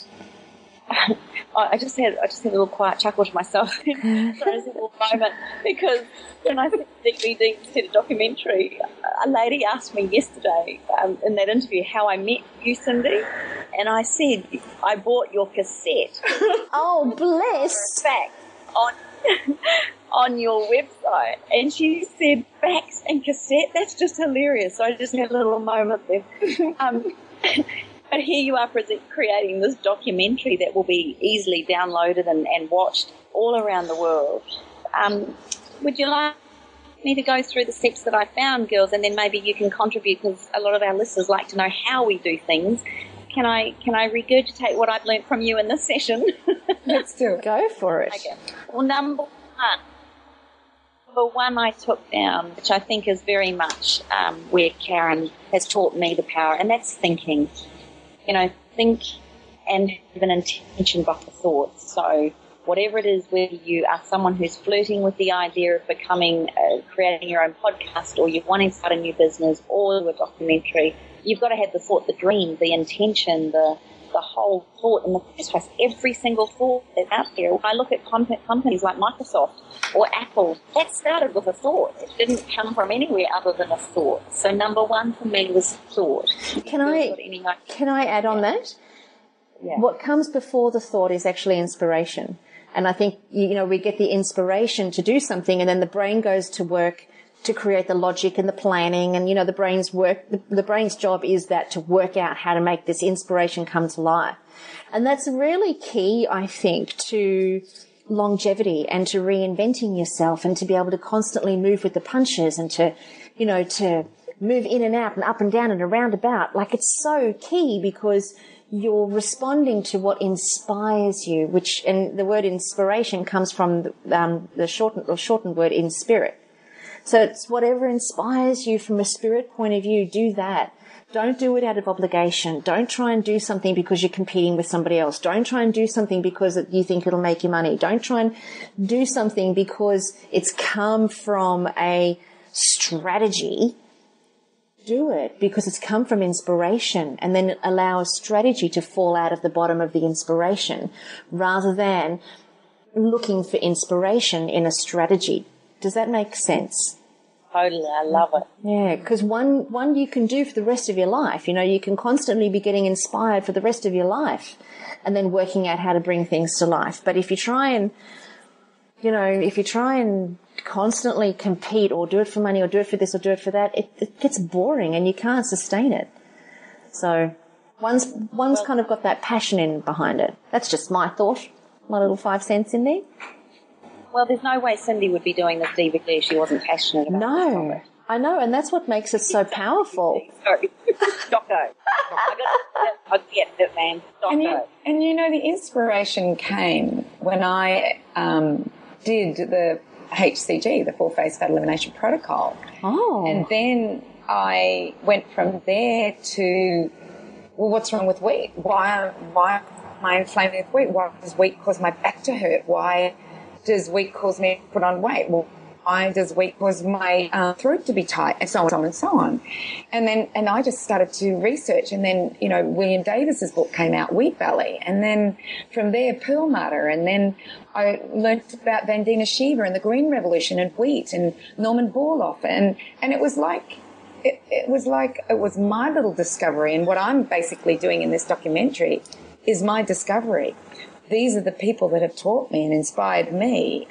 I just had a little quiet chuckle to myself for a little moment, because when I said DVD instead of documentary, a lady asked me yesterday in that interview how I met you, Cyndi, and I said I bought your cassette. Oh, bless! Back on your website, and she said fax and cassette. That's just hilarious. So I just had a little moment there. But here you are creating this documentary that will be easily downloaded and watched all around the world. Would you like me to go through the steps that I found, girls, and then maybe you can contribute, because a lot of our listeners like to know how we do things. Can I regurgitate what I've learned from you in this session? Let's do it. Go for it. Okay. Well, number one I took down, which I think is very much where Carren has taught me the power, and that's thinking. Think and have an intention behind the thoughts. So whatever it is, whether you are someone who's flirting with the idea of creating your own podcast, or you're wanting to start a new business, or a documentary, you've got to have the thought, the dream, the intention, the whole thought in the first place. Every single thought that's out there. When I look at companies like Microsoft or Apple, that started with a thought. It didn't come from anywhere other than a thought. So number one for me was thought. Can I add on that? Yeah. What comes before the thought is actually inspiration. And I think, we get the inspiration to do something, and then the brain goes to work to create the logic and the planning, and the brain's job is to work out how to make this inspiration come to life. And that's really key, I think, to longevity and to reinventing yourself, and to be able to constantly move with the punches, and to move in and out and up and down and around about. Like, it's so key, because you're responding to what inspires you, and the word inspiration comes from the shortened word in spirit. So it's whatever inspires you from a spirit point of view, do that. Don't do it out of obligation. Don't try and do something because you're competing with somebody else. Don't try and do something because you think it'll make you money. Don't try and do something because it's come from a strategy. Do it because it's come from inspiration, and then allow a strategy to fall out of the bottom of the inspiration, rather than looking for inspiration in a strategy. Does that make sense? Totally, I love it. Yeah, because one you can do for the rest of your life. You can constantly be getting inspired for the rest of your life, and then working out how to bring things to life. But if you try and constantly compete, or do it for money, or do it for this, or do it for that, it gets boring and you can't sustain it. So one's kind of got that passion in behind it. That's just my thought, my little 5 cents in there. Well, there's no way Cyndi would be doing this DVD if she wasn't passionate about this topic. I know, and that's what makes it so powerful. Sorry. Docco. I get it, man. Docco. And the inspiration came when I did the HCG, the 4-phase fat elimination protocol. Oh. And then I went from there to, well, what's wrong with wheat? Why am I inflamed with wheat? Why does wheat cause my back to hurt? Why does wheat cause me to put on weight? Well, why does week cause my throat to be tight, and so on and so on. And I just started to research, and then, you know, William Davis's book came out, Wheat Belly, and then from there, Perlmutter, and then I learned about Vandana Shiva and the Green Revolution and wheat and Norman Borlaug, and it was like, it was my little discovery, and what I'm basically doing in this documentary is my discovery. These are the people that have taught me and inspired me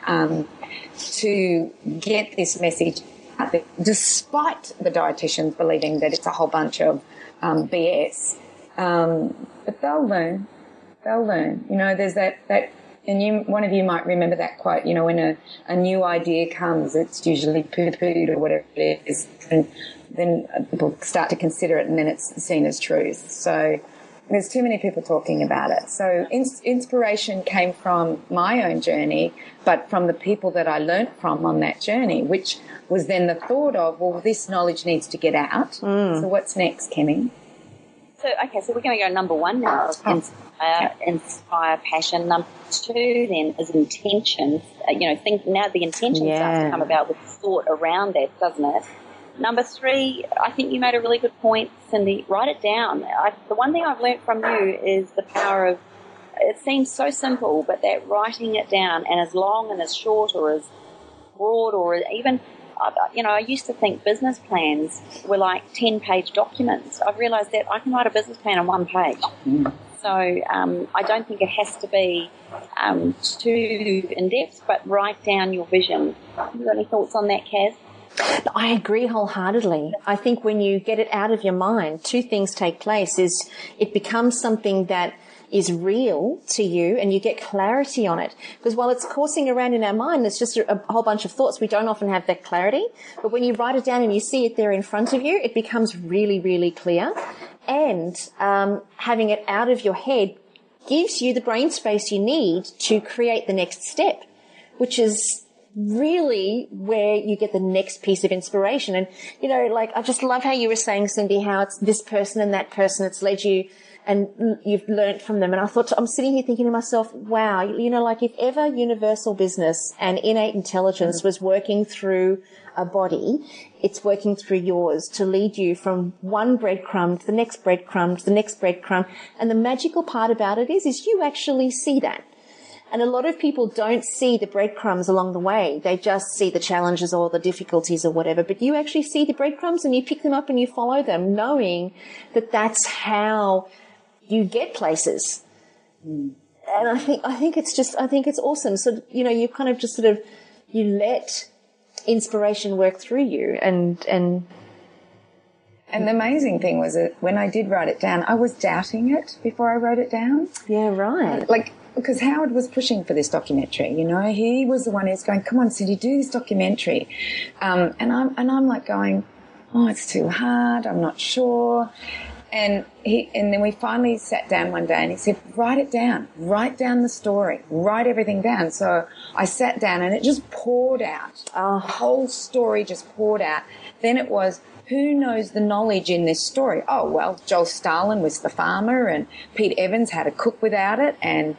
to get this message out there, despite the dietitians believing that it's a whole bunch of BS. But they'll learn. They'll learn. You know, there's that and one of you might remember that quote, you know, when a new idea comes, it's usually poo-pooed or whatever it is, and then people start to consider it, and then it's seen as truth. So there's too many people talking about it. So inspiration came from my own journey, but from the people that I learnt from on that journey, which was then the thought of, well, this knowledge needs to get out. So what's next, Kimmy? So, okay, so we're going to go number one now, inspire passion. Number two then is intentions. Think now the intention starts to come about with thought around that, doesn't it? Number three, I think you made a really good point, Cyndi. Write it down. The one thing I've learnt from you is the power of, it seems so simple, but that writing it down, and as long and as short or as broad or even, I used to think business plans were like 10-page documents. I've realised that I can write a business plan on one page. So I don't think it has to be too in-depth, but write down your vision. Have you got any thoughts on that, Kaz? I agree wholeheartedly. I think when you get it out of your mind, two things take place. Is it becomes something that is real to you, and you get clarity on it. Because while it's coursing around in our mind, it's just a whole bunch of thoughts. We don't often have that clarity. But when you write it down and you see it there in front of you, it becomes really, really clear. And having it out of your head gives you the brain space you need to create the next step, which is really where you get the next piece of inspiration. And, I just love how you were saying, Cyndi, how it's this person and that person, it's led you and you've learnt from them. And I thought, I'm sitting here thinking to myself, wow, if ever universal business and innate intelligence was working through a body, it's working through yours to lead you from one breadcrumb to the next breadcrumb to the next breadcrumb. And the magical part about it is you actually see that. And a lot of people don't see the breadcrumbs along the way. They just see the challenges or the difficulties or whatever. But you actually see the breadcrumbs and you pick them up and you follow them, knowing that that's how you get places. And I think it's awesome. So, you kind of just you let inspiration work through you. And the amazing thing was that when I did write it down, I was doubting it before I wrote it down. Yeah, right. Because Howard was pushing for this documentary, he was the one who's going, come on, Cyndi, do this documentary. And I'm like going, oh, it's too hard, I'm not sure. And then we finally sat down one day and he said, write down the story, write everything down. So I sat down and it just poured out. The whole story just poured out. Then it was, who knows the knowledge in this story? Oh, well, Joel Stalin was the farmer, and Pete Evans had to cook without it, and,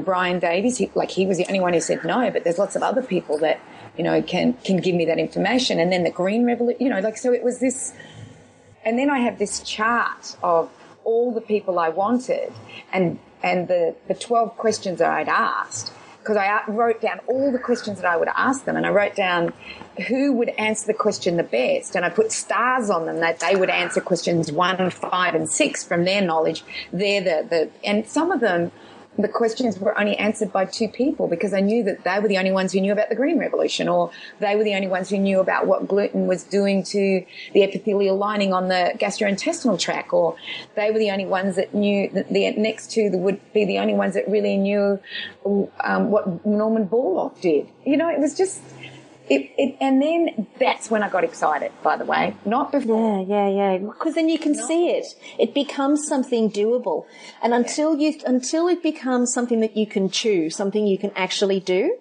Brian Davies, he was the only one who said no, but there's lots of other people that, can give me that information. And then the Green Revolution, so it was this. And then I have this chart of all the people I wanted and the 12 questions that I'd asked, because I wrote down all the questions that I would ask them, and I wrote down who would answer the question the best, and I put stars on them that they would answer questions 1, 5, and 6 from their knowledge. And some of them, the questions were only answered by 2 people, because I knew that they were the only ones who knew about the Green Revolution, or they were the only ones who knew about what gluten was doing to the epithelial lining on the gastrointestinal tract, or they were the only ones that knew that the next 2 that would be the only ones that really knew what Norman Borlaug did. It was just... and then that's when I got excited, by the way, not before. Yeah. Because then you can see it. It becomes something doable. And until it becomes something that you can chew, something you can actually do,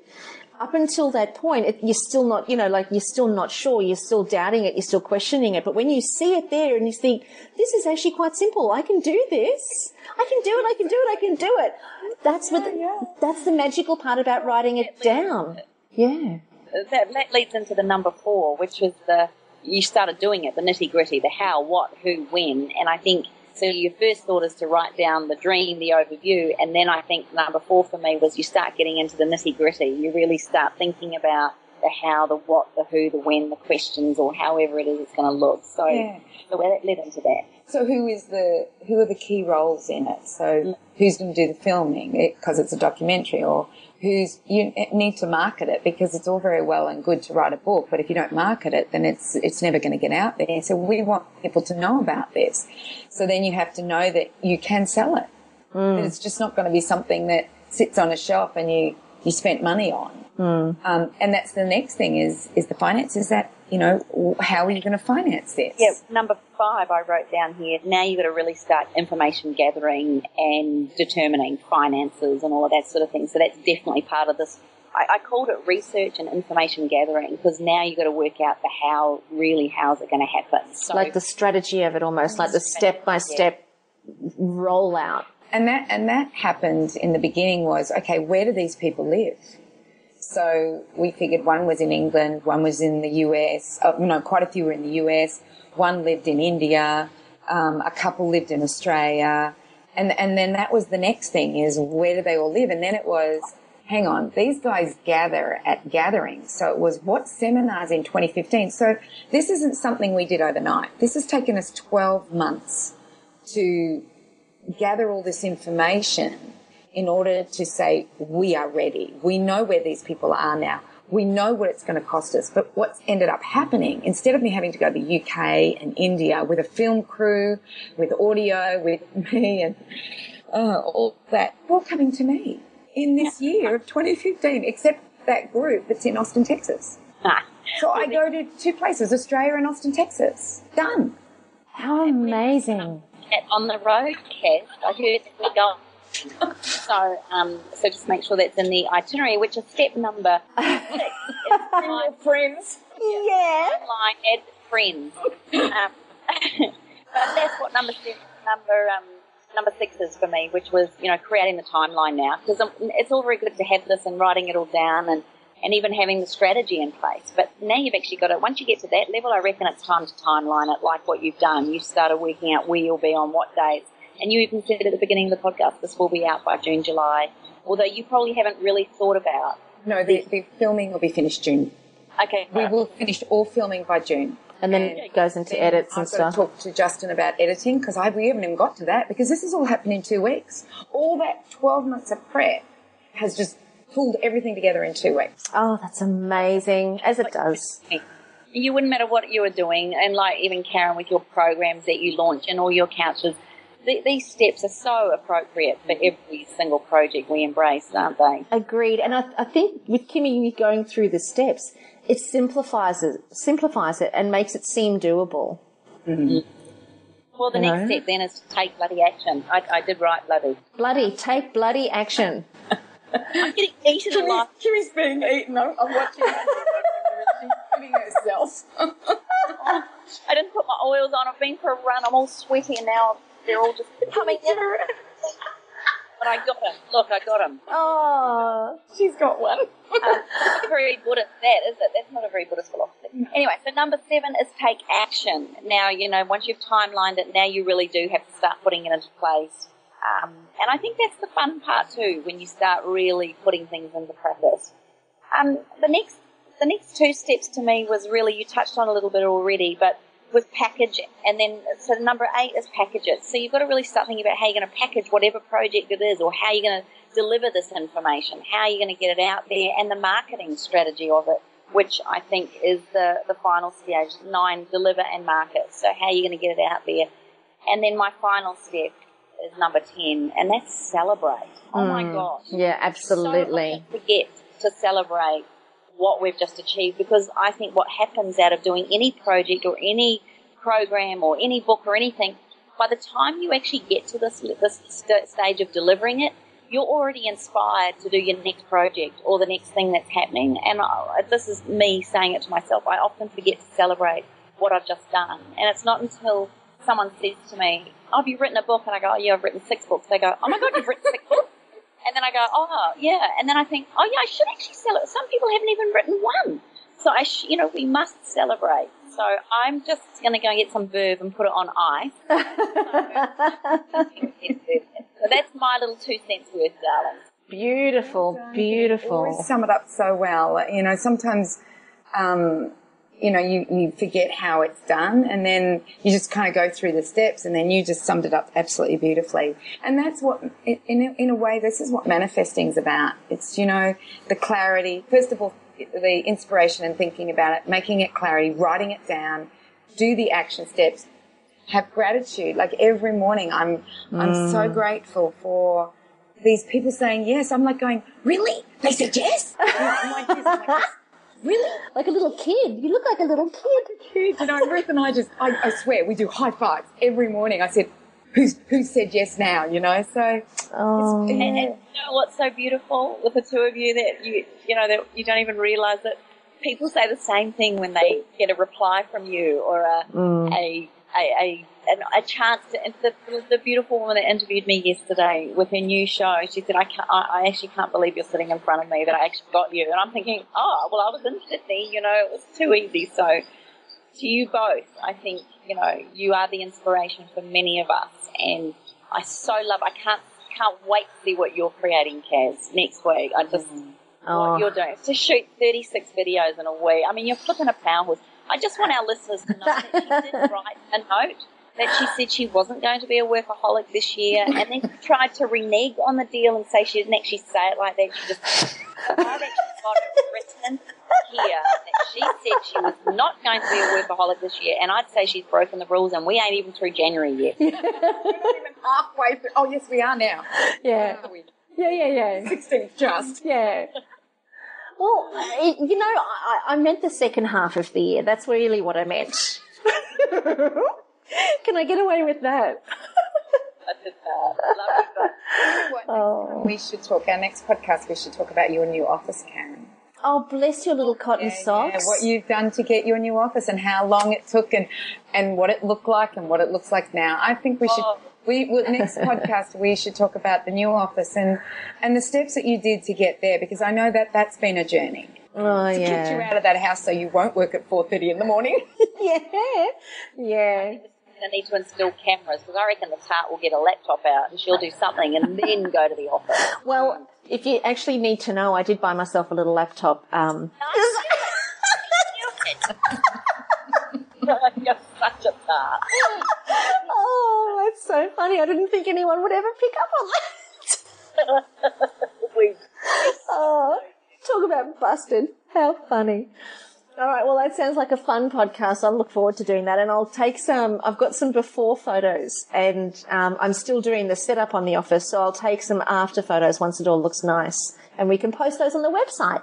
up until that point, you're still not, you're still not sure, you're still doubting it, you're still questioning it. But when you see it there and you think, this is actually quite simple, I can do this, I can do it. That's the magical part about writing it down. Yeah. that leads into the number 4, which was you started doing it, the nitty-gritty, the how, what, who, when. And I think, so your first thought is to write down the dream, the overview, and then I think number 4 for me was you start getting into the nitty-gritty. You really start thinking about the how, the what, the who, the when, the questions, or however it is it's going to look. So, so that led into that. So who are the key roles in it? So who's going to do the filming because it's a documentary, or you need to market it, because it's all very well and good to write a book, but if you don't market it, then it's never going to get out there. So we want people to know about this. So then you have to know that you can sell it. That it's just not going to be something that sits on a shelf and you spent money on. And that's the next thing is the finance. Is that, how are you going to finance this? Yeah, number 5 I wrote down here. Now you've got to really start information gathering and determining finances and all of that sort of thing. So that's definitely part of this. I called it research and information gathering, because now you've got to work out the how, really how's it going to happen. So, like the strategy of it, almost like the step-by-step rollout. And that happened in the beginning was, okay, where do these people live? So we figured one was in England, one was in the US, quite a few were in the US, one lived in India, a couple lived in Australia, and then that was the next thing is, where do they all live? And then it was, hang on, these guys gather at gatherings. So it was, what seminars in 2015? So this isn't something we did overnight. This has taken us 12 months to gather all this information in order to say, we are ready. We know where these people are now. We know what it's going to cost us. But what's ended up happening, instead of me having to go to the UK and India with a film crew, with audio, with me and all that, all coming to me in this year of 2015, except that group that's in Austin, Texas. So I go to 2 places, Australia and Austin, Texas. Done. How amazing. On the road, Cass, I heard that we go. So just make sure that's in the itinerary, which is step number 6. It's Friends. Yeah. Online, add friends. But that's what number 6 is for me, which was, creating the timeline now. Because it's all very good to have this and writing it all down and even having the strategy in place. But now you've actually got it. Once you get to that level, I reckon it's time to timeline it like what you've done. You've started working out where you'll be on what days. And you even said at the beginning of the podcast, this will be out by June, July, although you probably haven't really thought about. No, the filming will be finished June. Okay. We will finish all filming by June. And then it goes into edits and stuff. I've got to talk to Justin about editing, because we haven't even got to that, because this has all happened in 2 weeks. All that 12 months of prep has just pulled everything together in 2 weeks. Oh, that's amazing, as it does. You wouldn't matter what you were doing, and like even Carren with your programs that you launch and all your couches, these steps are so appropriate for every single project we embrace, aren't they? Agreed. And I think with Kimmy going through the steps, it simplifies it and makes it seem doable. Mm-hmm. Well, the next step then is to take bloody action. I did write bloody. Take bloody action. I'm getting eaten alive. Kimmy's being eaten. I'm watching her. She's eating herself. I didn't put my oils on. I've been for a run. I'm all sweaty and now they're all just coming in. But I got him. Look, I got him. Oh, she's got one. Not very Buddhist, that, is it? That's not a very Buddhist philosophy. Anyway, so number 7 is take action. Now, once you've timelined it, now you really do have to start putting it into place. And I think that's the fun part too, when you start really putting things into practice. The next 2 steps to me was really, you touched on a little bit already, but with package, and then, so number 8 is package it. So you've got to really start thinking about how you're going to package whatever project it is, or how you're going to deliver this information, how you're going to get it out there, and the marketing strategy of it, which I think is the final stage. 9, deliver and market. So how you're going to get it out there. And then my final step is number 10, and that's celebrate. Oh my gosh. Yeah, absolutely. So forget to celebrate what we've just achieved, because I think what happens out of doing any project or any program or any book or anything, by the time you actually get to this stage of delivering it, you're already inspired to do your next project or the next thing that's happening. And this is me saying it to myself. I often forget to celebrate what I've just done. And it's not until someone says to me, oh, have you written a book? And I go, oh, yeah, I've written 6 books. They go, oh my God, you've written 6 books? And then I go, oh, yeah. And then I think, oh, yeah, I should actually sell it. Some people haven't even written one. So, we must celebrate. So I'm just going to go and get some verve and put it on ice. So that's my little 2 cents worth, darling. Beautiful, beautiful. You always sum it up so well. Sometimes, you forget how it's done, and then you just kind of go through the steps, and then you just summed it up absolutely beautifully. And that's what, in a way, this is what manifesting's about. It's, the clarity. First of all, the inspiration and thinking about it, making it clarity, writing it down, do the action steps, have gratitude. Like every morning, I'm so grateful for these people saying yes. I'm like going, really? They said yes? I'm like this. Really? Like a little kid. You look like a little kid. Ruth and I swear, we do high fives every morning. I said, who said yes now, So, oh. And you know what's so beautiful with the two of you that that you don't even realise that people say the same thing when they get a reply from you or a chance to. And the beautiful woman that interviewed me yesterday with her new show, she said, I actually can't believe you're sitting in front of me, that I actually got you. And I'm thinking, oh, well, I was in Sydney, it was too easy. So to you both, I think, you are the inspiration for many of us. And I can't wait to see what you're creating, Kaz, next week. What you're doing. To shoot 36 videos in a week. I mean, you're flipping a powerhouse. I just want our listeners to know that she did write a note that she said she wasn't going to be a workaholic this year, and then she tried to renege on the deal and say she didn't actually say it like that. She just, I've actually got it written here that she said she was not going to be a workaholic this year, and I'd say she's broken the rules, and we ain't even through January yet. We're not even halfway through. Oh, yes, we are now. Yeah. Yeah. 16th just. Yeah. Well, I meant the second half of the year. That's really what I meant. Can I get away with that? We should talk, our next podcast, we should talk about your new office, Carren. Oh, bless your little cotton socks. Yeah, what you've done to get your new office and how long it took and what it looked like and what it looks like now. I think we should... next podcast, we should talk about the new office and the steps that you did to get there, because I know that that's been a journey. Oh, to get you out of that house so you won't work at 4:30 in the morning. Yeah. I need to install cameras, because I reckon the tart will get a laptop out and she'll do something and then go to the office. Well, if you actually need to know, I did buy myself a little laptop. You're such a tart. Oh, that's so funny. I didn't think anyone would ever pick up on that. Oh, talk about busted. How funny. All right, well, that sounds like a fun podcast. I look forward to doing that. And I'll take I've got some before photos, and I'm still doing the setup on the office, so I'll take some after photos once it all looks nice. And we can post those on the website.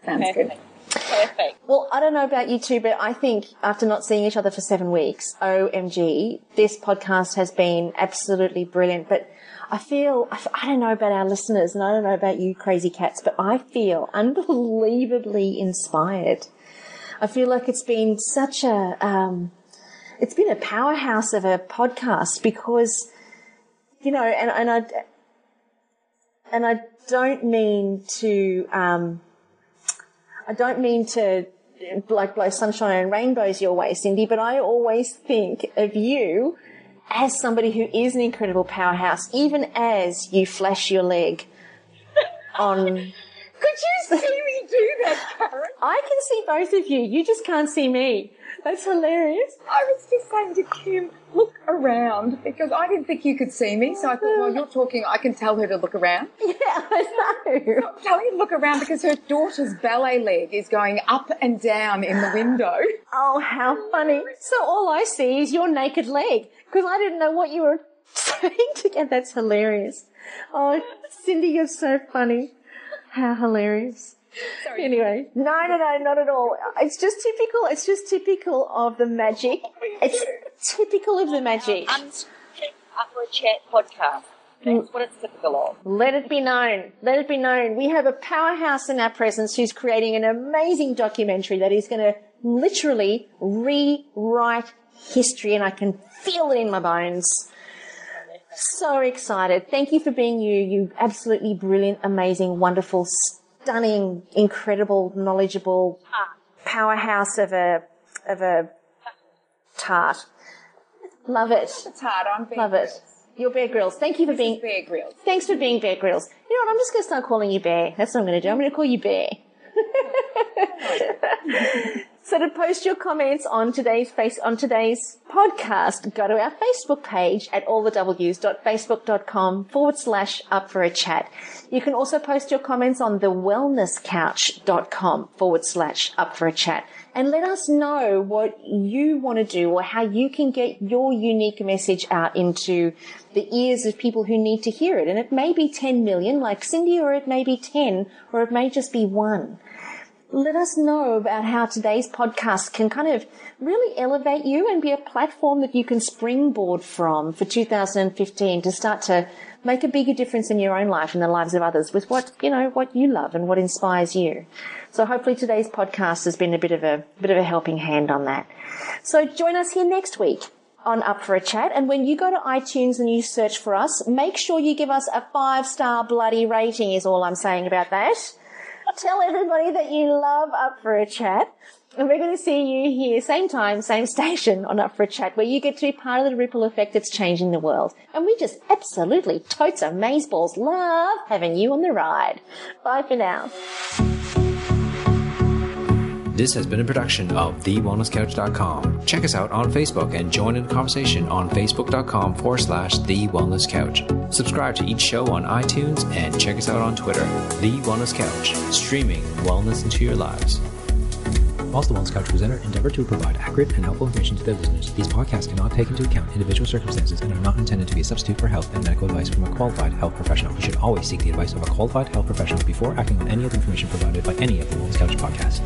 Sounds good. Perfect. Well, I don't know about you two, but I think after not seeing each other for 7 weeks, OMG, this podcast has been absolutely brilliant. But I don't know about our listeners, and I don't know about you crazy cats, but I feel unbelievably inspired. I feel like it's been such it's been a powerhouse of a podcast, because, and I don't mean to, like, blow sunshine and rainbows your way, Cyndi, but I always think of you as somebody who is an incredible powerhouse, even as you flash your leg on... Could you see me do that, Carren? I can see both of you. You just can't see me. That's hilarious. I was just saying to Kim, look around, because I didn't think you could see me. So I thought, while you're talking, I can tell her to look around. Yeah, I know. So I'm telling her to look around because her daughter's ballet leg is going up and down in the window. Oh, how funny. So all I see is your naked leg, because I didn't know what you were saying together. That's hilarious. Oh, Cyndi, you're so funny. How hilarious. Sorry. Anyway, no, not at all. It's just typical of the magic. It's typical of the magic. After a chat podcast. That's what it's typical of. Let it be known. Let it be known. We have a powerhouse in our presence who's creating an amazing documentary that is going to literally rewrite history, and I can feel it in my bones. So excited. Thank you for being you. You absolutely brilliant, amazing, wonderful, stunning, incredible, knowledgeable powerhouse of a tart. Love it. Tart, I'm Bear Love Grylls. it. You're Bear Grylls. Thank you for being Bear Grylls. Thanks for being Bear Grylls. You know what? I'm just going to start calling you Bear. That's what I'm going to do. I'm going to call you Bear. So to post your comments on today's podcast, go to our Facebook page at allthews.facebook.com/up-for-a-chat. You can also post your comments on thewellnesscouch.com/up-for-a-chat. And let us know what you want to do or how you can get your unique message out into the ears of people who need to hear it. And it may be 10 million like Cyndi, or it may be 10, or it may just be 1. Let us know about how today's podcast can kind of really elevate you and be a platform that you can springboard from for 2015 to start to make a bigger difference in your own life and the lives of others with what you love and what inspires you. So hopefully today's podcast has been a bit of a helping hand on that. So join us here next week on Up for a Chat. And when you go to iTunes and you search for us, make sure you give us a 5-star bloody rating is all I'm saying about that. Tell everybody that you love Up for a Chat. And we're going to see you here, same time, same station on Up for a Chat, where you get to be part of the ripple effect that's changing the world. And we just absolutely totes amazeballs love having you on the ride. Bye for now. This has been a production of TheWellnessCouch.com. Check us out on Facebook and join in the conversation on Facebook.com/TheWellnessCouch. Subscribe to each show on iTunes and check us out on Twitter. The Wellness Couch, streaming wellness into your lives. Whilst the Wellness Couch presenter endeavor to provide accurate and helpful information to their listeners, these podcasts cannot take into account individual circumstances and are not intended to be a substitute for health and medical advice from a qualified health professional. You should always seek the advice of a qualified health professional before acting on any of the information provided by any of the Wellness Couch podcasts.